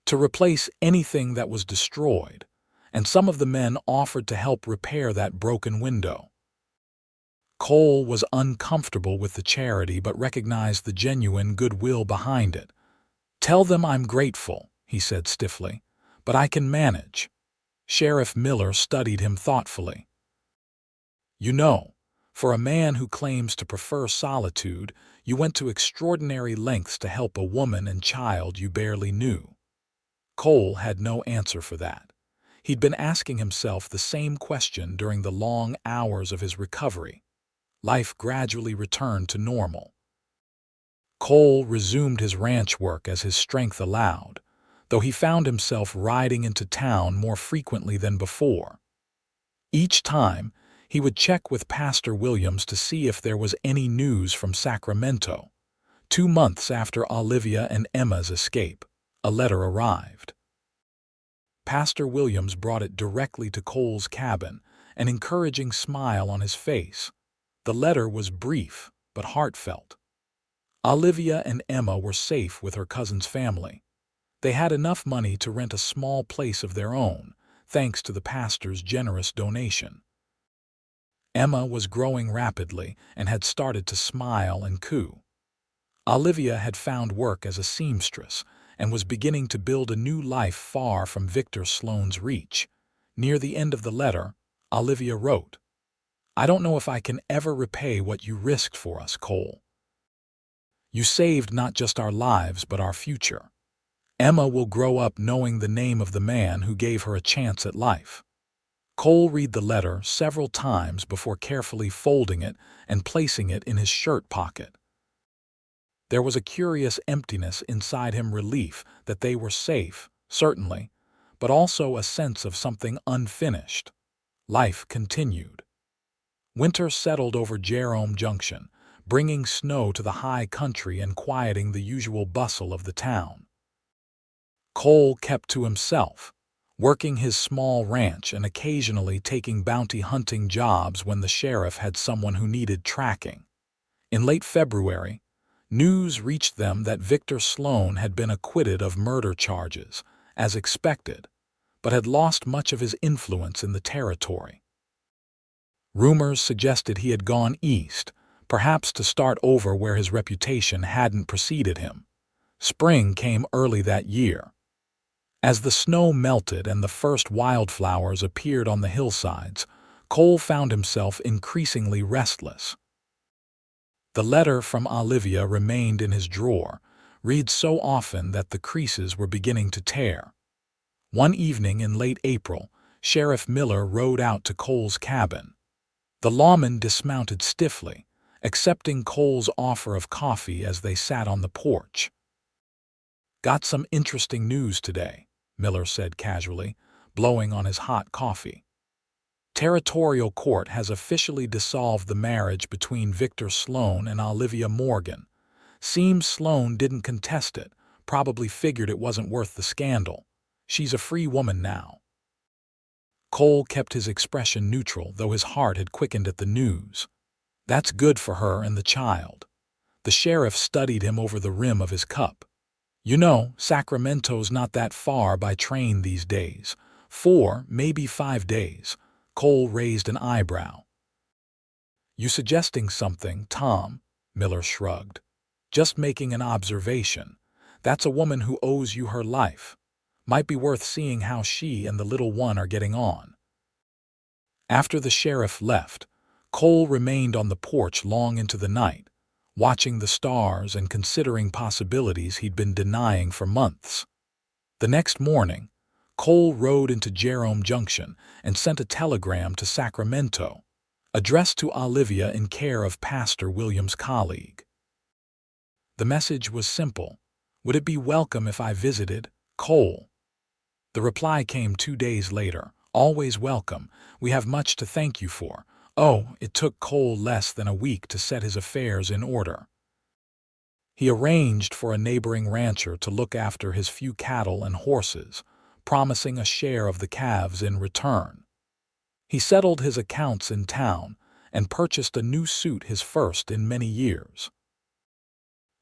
"to replace anything that was destroyed, and some of the men offered to help repair that broken window." Cole was uncomfortable with the charity but recognized the genuine goodwill behind it. "Tell them I'm grateful," he said stiffly, "but I can manage." Sheriff Miller studied him thoughtfully. "You know, for a man who claims to prefer solitude, you went to extraordinary lengths to help a woman and child you barely knew." Cole had no answer for that. He'd been asking himself the same question during the long hours of his recovery. Life gradually returned to normal. Cole resumed his ranch work as his strength allowed, though he found himself riding into town more frequently than before. Each time, he would check with Pastor Williams to see if there was any news from Sacramento. 2 months after Olivia and Emma's escape, a letter arrived. Pastor Williams brought it directly to Cole's cabin, an encouraging smile on his face. The letter was brief but heartfelt. Olivia and Emma were safe with her cousin's family. They had enough money to rent a small place of their own, thanks to the pastor's generous donation. Emma was growing rapidly and had started to smile and coo. Olivia had found work as a seamstress and was beginning to build a new life far from Victor Sloane's reach. Near the end of the letter, Olivia wrote, "I don't know if I can ever repay what you risked for us, Cole. You saved not just our lives but our future. Emma will grow up knowing the name of the man who gave her a chance at life." Cole read the letter several times before carefully folding it and placing it in his shirt pocket. There was a curious emptiness inside him, relief that they were safe, certainly, but also a sense of something unfinished. Life continued. Winter settled over Jerome Junction, bringing snow to the high country and quieting the usual bustle of the town. Cole kept to himself, working his small ranch and occasionally taking bounty hunting jobs when the sheriff had someone who needed tracking. In late February, news reached them that Victor Sloane had been acquitted of murder charges, as expected, but had lost much of his influence in the territory. Rumors suggested he had gone east, perhaps to start over where his reputation hadn't preceded him. Spring came early that year. As the snow melted and the first wildflowers appeared on the hillsides, Cole found himself increasingly restless. The letter from Olivia remained in his drawer, read so often that the creases were beginning to tear. One evening in late April, Sheriff Miller rode out to Cole's cabin. The lawman dismounted stiffly, accepting Cole's offer of coffee as they sat on the porch. "Got some interesting news today," Miller said casually, blowing on his hot coffee. "Territorial Court has officially dissolved the marriage between Victor Sloane and Olivia Morgan. Seems Sloane didn't contest it, probably figured it wasn't worth the scandal. She's a free woman now." Cole kept his expression neutral, though his heart had quickened at the news. "That's good for her and the child." The sheriff studied him over the rim of his cup. "You know, Sacramento's not that far by train these days. 4, maybe 5 days." Cole raised an eyebrow. "You suggesting something, Tom?" Miller shrugged. "Just making an observation. That's a woman who owes you her life. Might be worth seeing how she and the little one are getting on." After the sheriff left, Cole remained on the porch long into the night, watching the stars and considering possibilities he'd been denying for months. The next morning, Cole rode into Jerome Junction and sent a telegram to Sacramento, addressed to Olivia in care of Pastor Williams' colleague. The message was simple. "Would it be welcome if I visited, Cole?" The reply came 2 days later. "Always welcome. We have much to thank you for. Oh, it took Cole less than a week to set his affairs in order. He arranged for a neighboring rancher to look after his few cattle and horses, promising a share of the calves in return. He settled his accounts in town and purchased a new suit, his first in many years.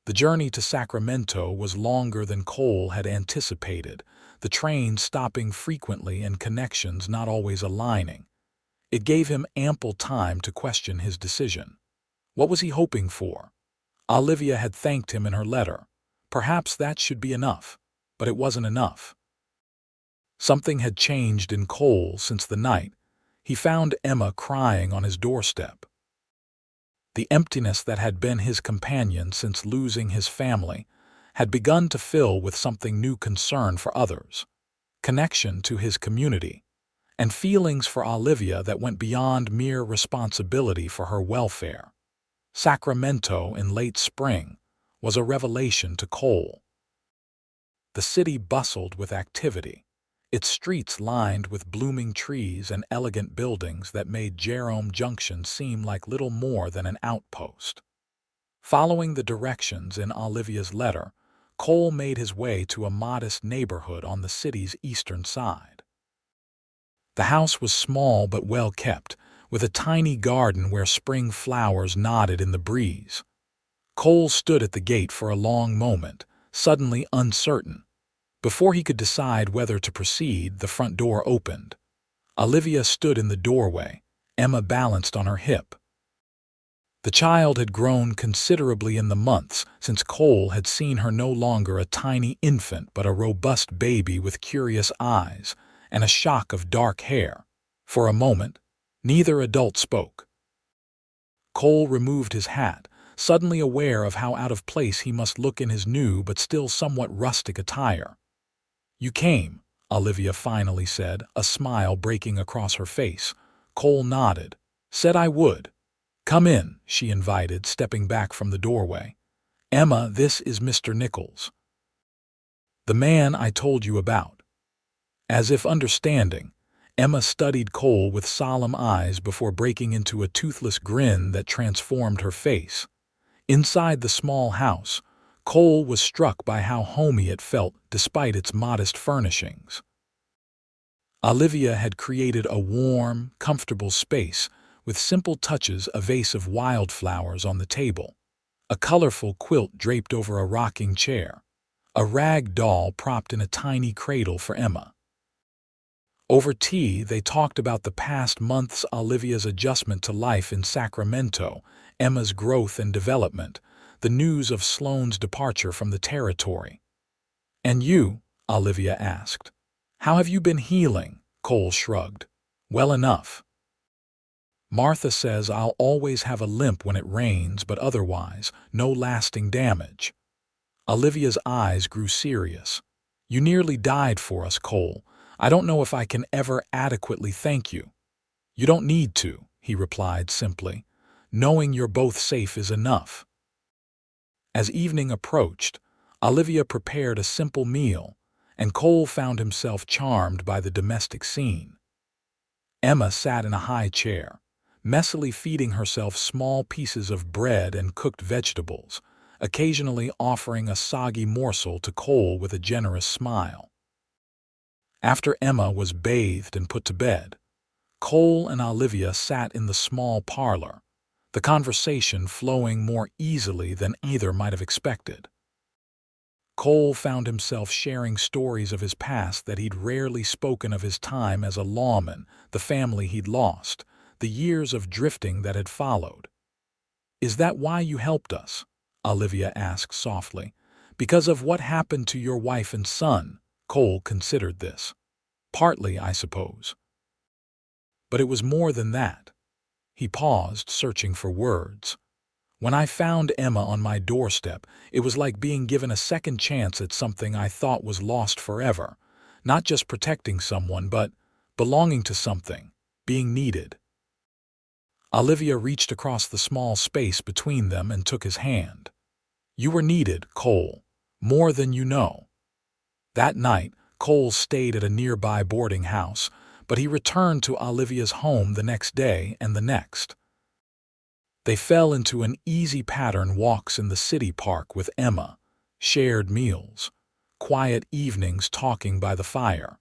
The journey to Sacramento was longer than Cole had anticipated, the train stopping frequently and connections not always aligning. It gave him ample time to question his decision. What was he hoping for? Olivia had thanked him in her letter. Perhaps that should be enough, but it wasn't enough. Something had changed in Cole since the night he found Emma crying on his doorstep. The emptiness that had been his companion since losing his family had begun to fill with something new: concern for others, connection to his community, and feelings for Olivia that went beyond mere responsibility for her welfare. Sacramento in late spring was a revelation to Cole. The city bustled with activity, its streets lined with blooming trees and elegant buildings that made Jerome Junction seem like little more than an outpost. Following the directions in Olivia's letter, Cole made his way to a modest neighborhood on the city's eastern side. The house was small but well kept, with a tiny garden where spring flowers nodded in the breeze. Cole stood at the gate for a long moment, suddenly uncertain. Before he could decide whether to proceed, the front door opened. Olivia stood in the doorway, Emma balanced on her hip. The child had grown considerably in the months since Cole had seen her, no longer a tiny infant but a robust baby with curious eyes and a shock of dark hair. For a moment, neither adult spoke. Cole removed his hat, suddenly aware of how out of place he must look in his new but still somewhat rustic attire. "You came," Olivia finally said, a smile breaking across her face. Cole nodded. "Said I would." "Come in," she invited, stepping back from the doorway. "Emma, this is Mr. Nichols, the man I told you about." As if understanding, Emma studied Cole with solemn eyes before breaking into a toothless grin that transformed her face. Inside the small house, Cole was struck by how homey it felt despite its modest furnishings. Olivia had created a warm, comfortable space with simple touches: a vase of wildflowers on the table, a colorful quilt draped over a rocking chair, a rag doll propped in a tiny cradle for Emma. Over tea, they talked about the past months, Olivia's adjustment to life in Sacramento, Emma's growth and development, the news of Sloane's departure from the territory. "And you?" Olivia asked. "How have you been healing?" Cole shrugged. "Well enough. Martha says I'll always have a limp when it rains, but otherwise, no lasting damage." Olivia's eyes grew serious. "You nearly died for us, Cole. I don't know if I can ever adequately thank you." "You don't need to," he replied simply. "Knowing you're both safe is enough." As evening approached, Olivia prepared a simple meal, and Cole found himself charmed by the domestic scene. Emma sat in a high chair, messily feeding herself small pieces of bread and cooked vegetables, occasionally offering a soggy morsel to Cole with a generous smile. After Emma was bathed and put to bed, Cole and Olivia sat in the small parlor, the conversation flowing more easily than either might have expected. Cole found himself sharing stories of his past that he'd rarely spoken of: his time as a lawman, the family he'd lost, the years of drifting that had followed. "Is that why you helped us?" Olivia asked softly. "Because of what happened to your wife and son?" Cole considered this. "Partly, I suppose. But it was more than that." He paused, searching for words. "When I found Emma on my doorstep, it was like being given a second chance at something I thought was lost forever. Not just protecting someone, but belonging to something, being needed." Olivia reached across the small space between them and took his hand. "You were needed, Cole, more than you know." That night, Cole stayed at a nearby boarding house, but he returned to Olivia's home the next day and the next. They fell into an easy pattern: walks in the city park with Emma, shared meals, quiet evenings talking by the fire.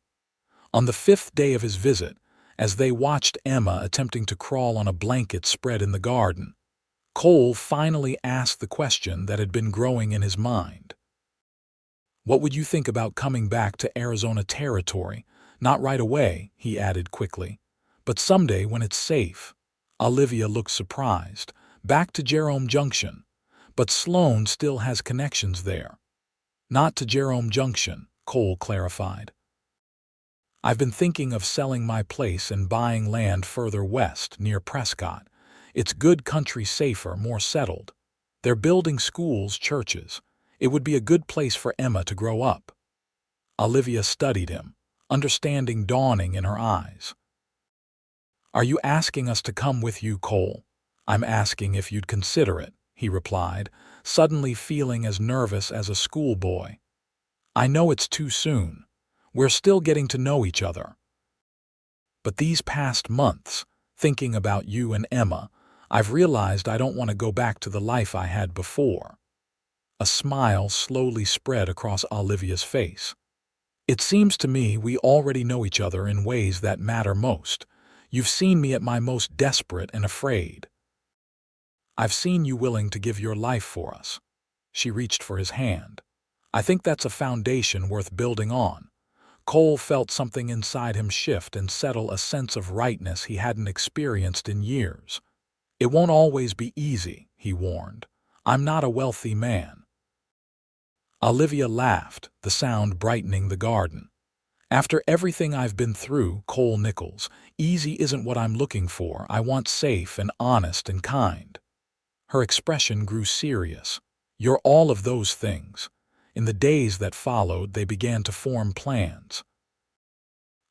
On the 5th day of his visit, as they watched Emma attempting to crawl on a blanket spread in the garden, Cole finally asked the question that had been growing in his mind. "What would you think about coming back to Arizona territory? Not right away," he added quickly, "but someday when it's safe." Olivia looked surprised. "Back to Jerome Junction. But Sloan still has connections there." "Not to Jerome Junction," Cole clarified. "I've been thinking of selling my place and buying land further west, near Prescott. It's good country, safer, more settled. They're building schools, churches. It would be a good place for Emma to grow up." Olivia studied him, understanding dawning in her eyes. "Are you asking us to come with you, Cole?" "I'm asking if you'd consider it," he replied, suddenly feeling as nervous as a schoolboy. "I know it's too soon. We're still getting to know each other. But these past months, thinking about you and Emma, I've realized I don't want to go back to the life I had before." A smile slowly spread across Olivia's face. "It seems to me we already know each other in ways that matter most. You've seen me at my most desperate and afraid. I've seen you willing to give your life for us." She reached for his hand. "I think that's a foundation worth building on." Cole felt something inside him shift and settle, a sense of rightness he hadn't experienced in years. "It won't always be easy," he warned. "I'm not a wealthy man." Olivia laughed, the sound brightening the garden. "After everything I've been through, Cole Nichols, easy isn't what I'm looking for. I want safe and honest and kind." Her expression grew serious. "You're all of those things." In the days that followed, they began to form plans.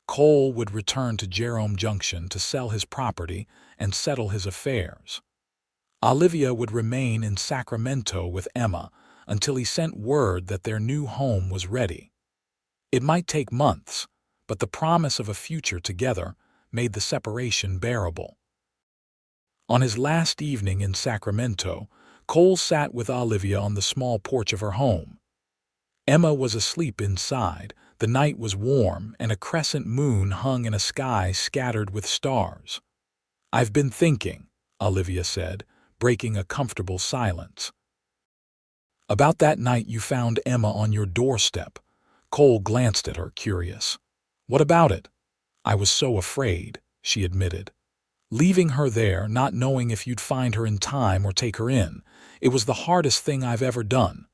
Cole would return to Jerome Junction to sell his property and settle his affairs. Olivia would remain in Sacramento with Emma until he sent word that their new home was ready. It might take months, but the promise of a future together made the separation bearable. On his last evening in Sacramento, Cole sat with Olivia on the small porch of her home. Emma was asleep inside, the night was warm, and a crescent moon hung in a sky scattered with stars. "I've been thinking," Olivia said, breaking a comfortable silence. "About that night you found Emma on your doorstep." Cole glanced at her, curious. "What about it?" "I was so afraid," she admitted. "Leaving her there, not knowing if you'd find her in time or take her in. It was the hardest thing I've ever done."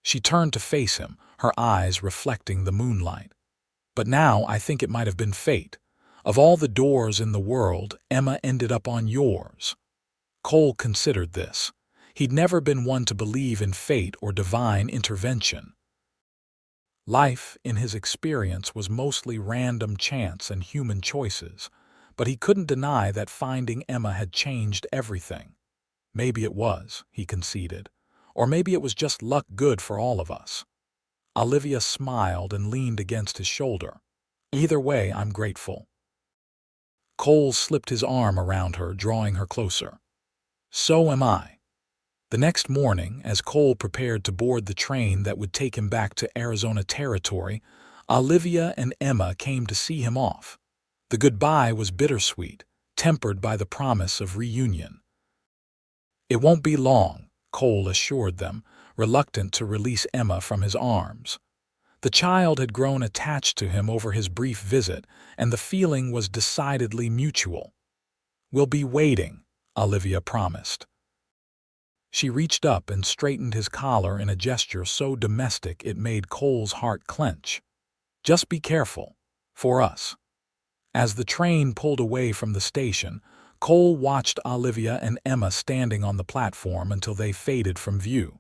She turned to face him, her eyes reflecting the moonlight. "But now I think it might have been fate. Of all the doors in the world, Emma ended up on yours." Cole considered this. He'd never been one to believe in fate or divine intervention. Life, in his experience, was mostly random chance and human choices, but he couldn't deny that finding Emma had changed everything. "Maybe it was," he conceded. "Or maybe it was just luck, good for all of us." Olivia smiled and leaned against his shoulder. "Either way, I'm grateful." Cole slipped his arm around her, drawing her closer. "So am I." The next morning, as Cole prepared to board the train that would take him back to Arizona territory, Olivia and Emma came to see him off. The goodbye was bittersweet, tempered by the promise of reunion. "It won't be long," Cole assured them, reluctant to release Emma from his arms. The child had grown attached to him over his brief visit, and the feeling was decidedly mutual. "We'll be waiting," Olivia promised. She reached up and straightened his collar in a gesture so domestic it made Cole's heart clench. "Just be careful. For us." As the train pulled away from the station, Cole watched Olivia and Emma standing on the platform until they faded from view.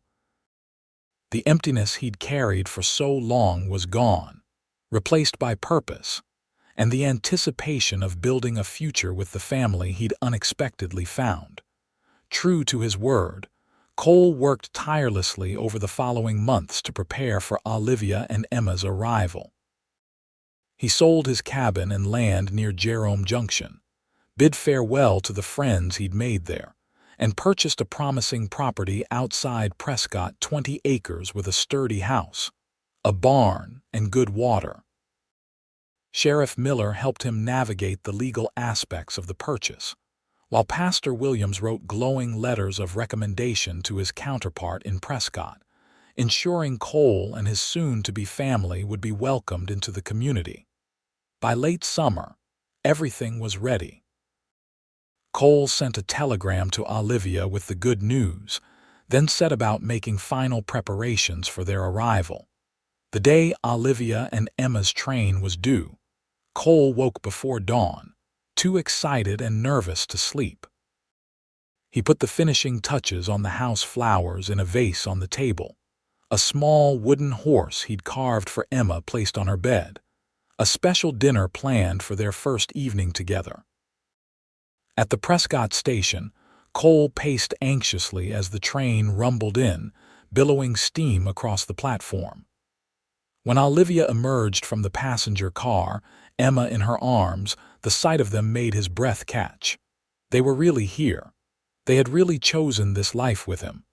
The emptiness he'd carried for so long was gone, replaced by purpose, and the anticipation of building a future with the family he'd unexpectedly found. True to his word, Cole worked tirelessly over the following months to prepare for Olivia and Emma's arrival. He sold his cabin and land near Jerome Junction, bid farewell to the friends he'd made there, and purchased a promising property outside Prescott, 20 acres with a sturdy house, a barn, and good water. Sheriff Miller helped him navigate the legal aspects of the purchase, while Pastor Williams wrote glowing letters of recommendation to his counterpart in Prescott, ensuring Cole and his soon-to-be family would be welcomed into the community. By late summer, everything was ready. Cole sent a telegram to Olivia with the good news, then set about making final preparations for their arrival. The day Olivia and Emma's train was due, Cole woke before dawn, too excited and nervous to sleep. He put the finishing touches on the house flowers in a vase on the table, a small wooden horse he'd carved for Emma placed on her bed, a special dinner planned for their first evening together. At the Prescott station, Cole paced anxiously as the train rumbled in, billowing steam across the platform. When Olivia emerged from the passenger car, Emma in her arms, the sight of them made his breath catch. They were really here. They had really chosen this life with him.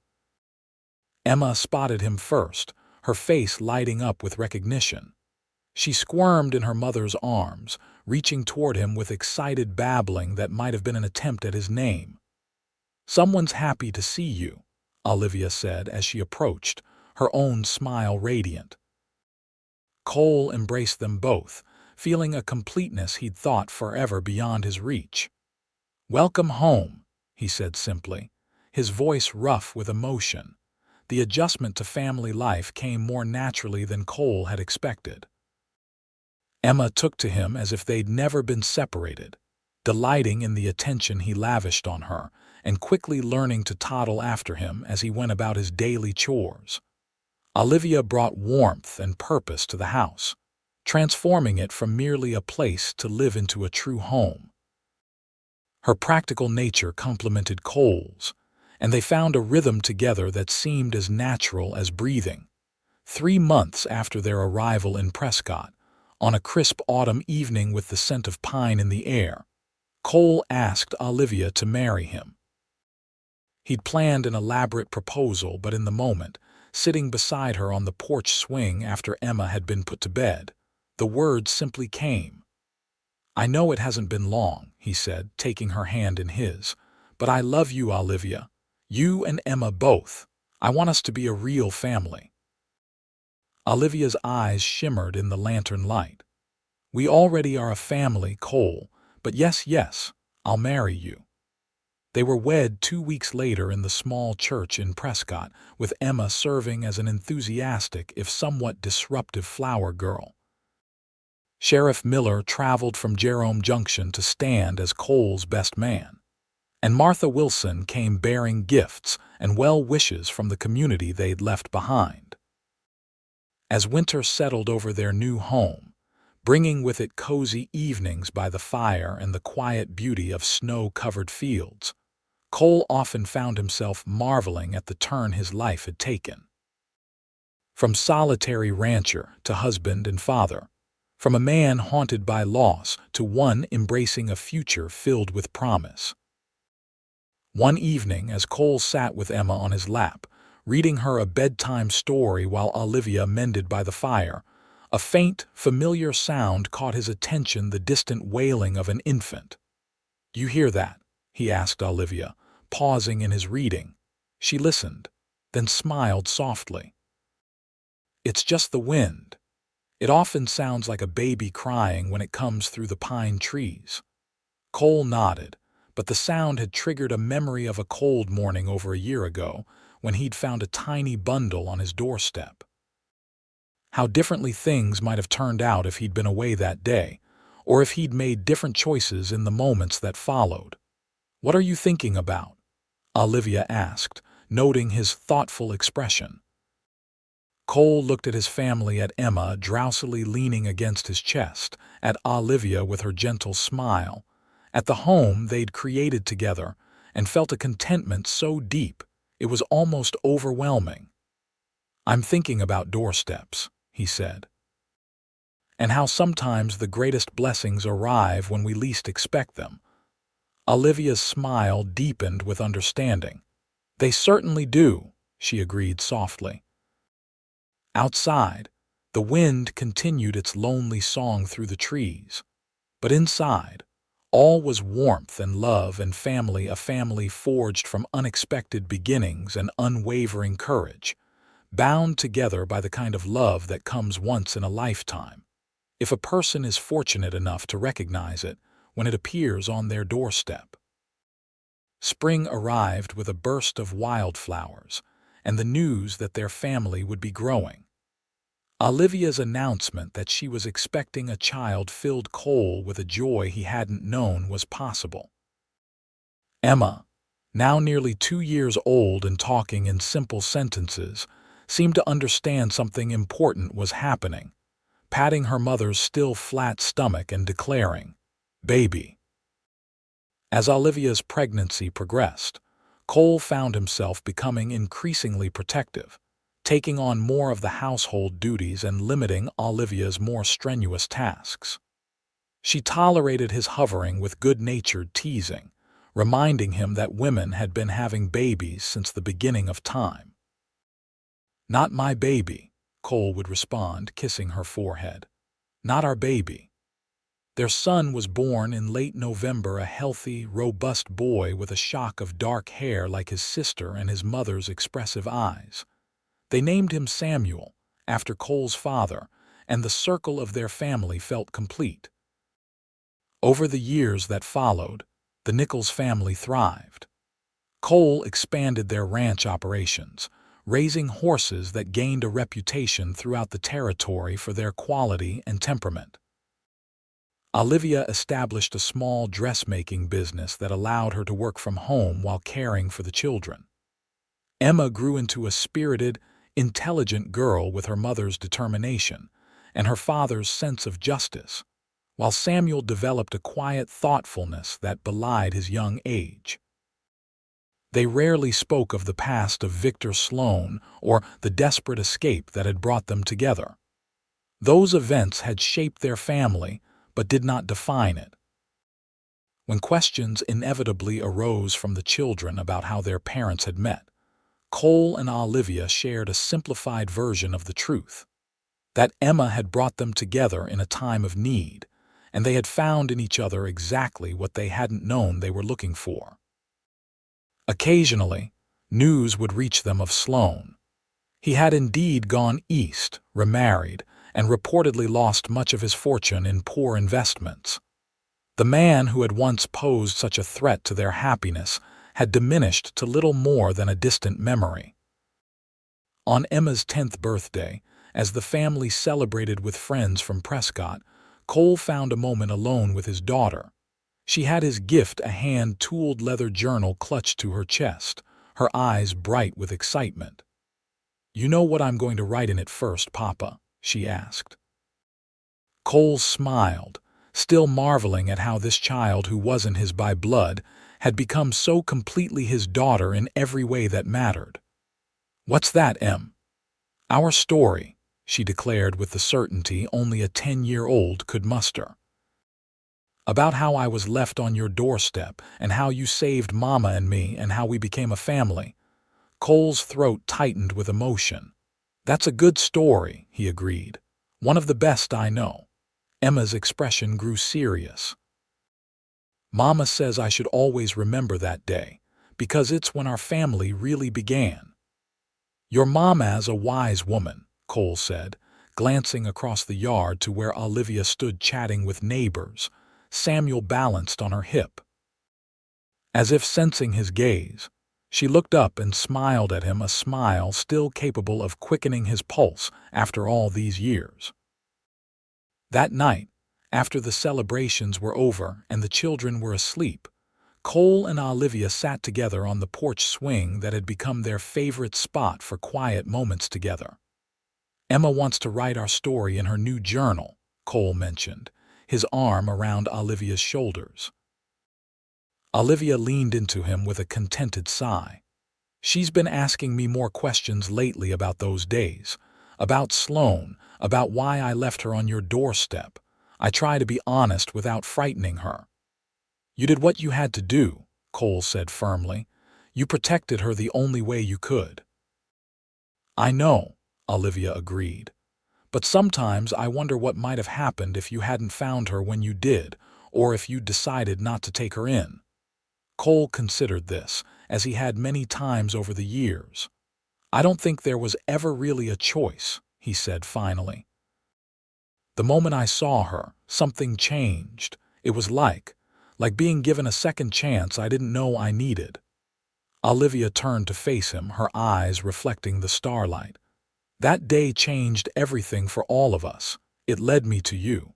Emma spotted him first, her face lighting up with recognition. She squirmed in her mother's arms, reaching toward him with excited babbling that might have been an attempt at his name. "Someone's happy to see you," Olivia said as she approached, her own smile radiant. Cole embraced them both, feeling a completeness he'd thought forever beyond his reach. "Welcome home," he said simply, his voice rough with emotion. The adjustment to family life came more naturally than Cole had expected. Emma took to him as if they'd never been separated, delighting in the attention he lavished on her and quickly learning to toddle after him as he went about his daily chores. Olivia brought warmth and purpose to the house, transforming it from merely a place to live into a true home. Her practical nature complemented Cole's, and they found a rhythm together that seemed as natural as breathing. 3 months after their arrival in Prescott, on a crisp autumn evening with the scent of pine in the air, Cole asked Olivia to marry him. He'd planned an elaborate proposal, but in the moment, sitting beside her on the porch swing after Emma had been put to bed, the words simply came. "I know it hasn't been long," he said, taking her hand in his, "but I love you, Olivia. You and Emma both. I want us to be a real family." Olivia's eyes shimmered in the lantern light. "We already are a family, Cole, but yes, I'll marry you." They were wed 2 weeks later in the small church in Prescott, with Emma serving as an enthusiastic if somewhat disruptive flower girl. Sheriff Miller traveled from Jerome Junction to stand as Cole's best man, and Martha Wilson came bearing gifts and well wishes from the community they'd left behind. As winter settled over their new home, bringing with it cozy evenings by the fire and the quiet beauty of snow-covered fields, Cole often found himself marveling at the turn his life had taken. From solitary rancher to husband and father, from a man haunted by loss to one embracing a future filled with promise. One evening, as Cole sat with Emma on his lap, reading her a bedtime story while Olivia mended by the fire, a faint, familiar sound caught his attention, the distant wailing of an infant. "You hear that?" he asked Olivia, pausing in his reading. She listened, then smiled softly. "It's just the wind. It often sounds like a baby crying when it comes through the pine trees." Cole nodded, but the sound had triggered a memory of a cold morning over a year ago when he'd found a tiny bundle on his doorstep. How differently things might have turned out if he'd been away that day, or if he'd made different choices in the moments that followed. "What are you thinking about?" Olivia asked, noting his thoughtful expression. Cole looked at his family, at Emma drowsily leaning against his chest, at Olivia with her gentle smile, at the home they'd created together, and felt a contentment so deep it was almost overwhelming. "I'm thinking about doorsteps," he said. and how sometimes the greatest blessings arrive when we least expect them. Olivia's smile deepened with understanding. "They certainly do," she agreed softly. Outside, the wind continued its lonely song through the trees. But inside, all was warmth and love and family, a family forged from unexpected beginnings and unwavering courage, bound together by the kind of love that comes once in a lifetime, if a person is fortunate enough to recognize it when it appears on their doorstep. Spring arrived with a burst of wildflowers and the news that their family would be growing. Olivia's announcement that she was expecting a child filled Cole with a joy he hadn't known was possible. Emma, now nearly 2 years old and talking in simple sentences, seemed to understand something important was happening, patting her mother's still flat stomach and declaring, "Baby." As Olivia's pregnancy progressed, Cole found himself becoming increasingly protective, taking on more of the household duties and limiting Olivia's more strenuous tasks. She tolerated his hovering with good-natured teasing, reminding him that women had been having babies since the beginning of time. "Not my baby," Cole would respond, kissing her forehead. "Not our baby." Their son was born in late November, a healthy, robust boy with a shock of dark hair like his sister and his mother's expressive eyes. They named him Samuel, after Cole's father, and the circle of their family felt complete. Over the years that followed, the Nichols family thrived. Cole expanded their ranch operations, raising horses that gained a reputation throughout the territory for their quality and temperament. Olivia established a small dressmaking business that allowed her to work from home while caring for the children. Emma grew into a spirited, intelligent girl with her mother's determination and her father's sense of justice, while Samuel developed a quiet thoughtfulness that belied his young age. They rarely spoke of the past of Victor Sloan or the desperate escape that had brought them together. Those events had shaped their family, but did not define it. When questions inevitably arose from the children about how their parents had met, Cole and Olivia shared a simplified version of the truth: that Emma had brought them together in a time of need, and they had found in each other exactly what they hadn't known they were looking for. Occasionally, news would reach them of Sloan. He had indeed gone east, remarried, and reportedly lost much of his fortune in poor investments. The man who had once posed such a threat to their happiness had diminished to little more than a distant memory. On Emma's 10th birthday, as the family celebrated with friends from Prescott, Cole found a moment alone with his daughter. She had his gift, a hand-tooled leather journal, clutched to her chest, her eyes bright with excitement. "You know what I'm going to write in it first, Papa?" she asked. Cole smiled, still marveling at how this child who wasn't his by blood had become so completely his daughter in every way that mattered. "What's that, Em?" "Our story," she declared with the certainty only a 10-year-old could muster. "About how I was left on your doorstep and how you saved Mama and me and how we became a family." Cole's throat tightened with emotion. "That's a good story," he agreed. "One of the best I know." Emma's expression grew serious. "Mama says I should always remember that day, because it's when our family really began." "Your mama's a wise woman," Cole said, glancing across the yard to where Olivia stood chatting with neighbors, Samuel balanced on her hip. As if sensing his gaze, she looked up and smiled at him, a smile still capable of quickening his pulse after all these years. That night, after the celebrations were over and the children were asleep, Cole and Olivia sat together on the porch swing that had become their favorite spot for quiet moments together. "Emma wants to write our story in her new journal," Cole mentioned, his arm around Olivia's shoulders. Olivia leaned into him with a contented sigh. "She's been asking me more questions lately about those days, about Sloan, about why I left her on your doorstep. I try to be honest without frightening her." "You did what you had to do," Cole said firmly. "You protected her the only way you could." "I know," Olivia agreed. "But sometimes I wonder what might have happened if you hadn't found her when you did, or if you'd decided not to take her in." Cole considered this, as he had many times over the years. "I don't think there was ever really a choice," he said finally. "The moment I saw her, something changed. It was like being given a second chance I didn't know I needed." Olivia turned to face him, her eyes reflecting the starlight. "That day changed everything for all of us. It led me to you."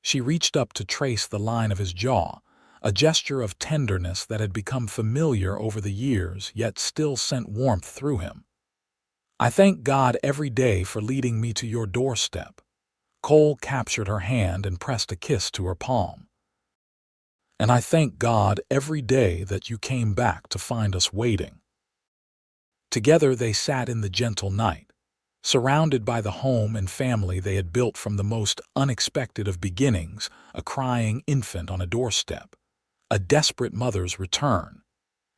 She reached up to trace the line of his jaw, a gesture of tenderness that had become familiar over the years yet still sent warmth through him. "I thank God every day for leading me to your doorstep." Cole captured her hand and pressed a kiss to her palm. "And I thank God every day that you came back to find us waiting." Together they sat in the gentle night, surrounded by the home and family they had built from the most unexpected of beginnings, a crying infant on a doorstep, a desperate mother's return,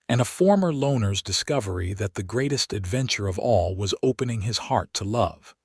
and a former loner's discovery that the greatest adventure of all was opening his heart to love.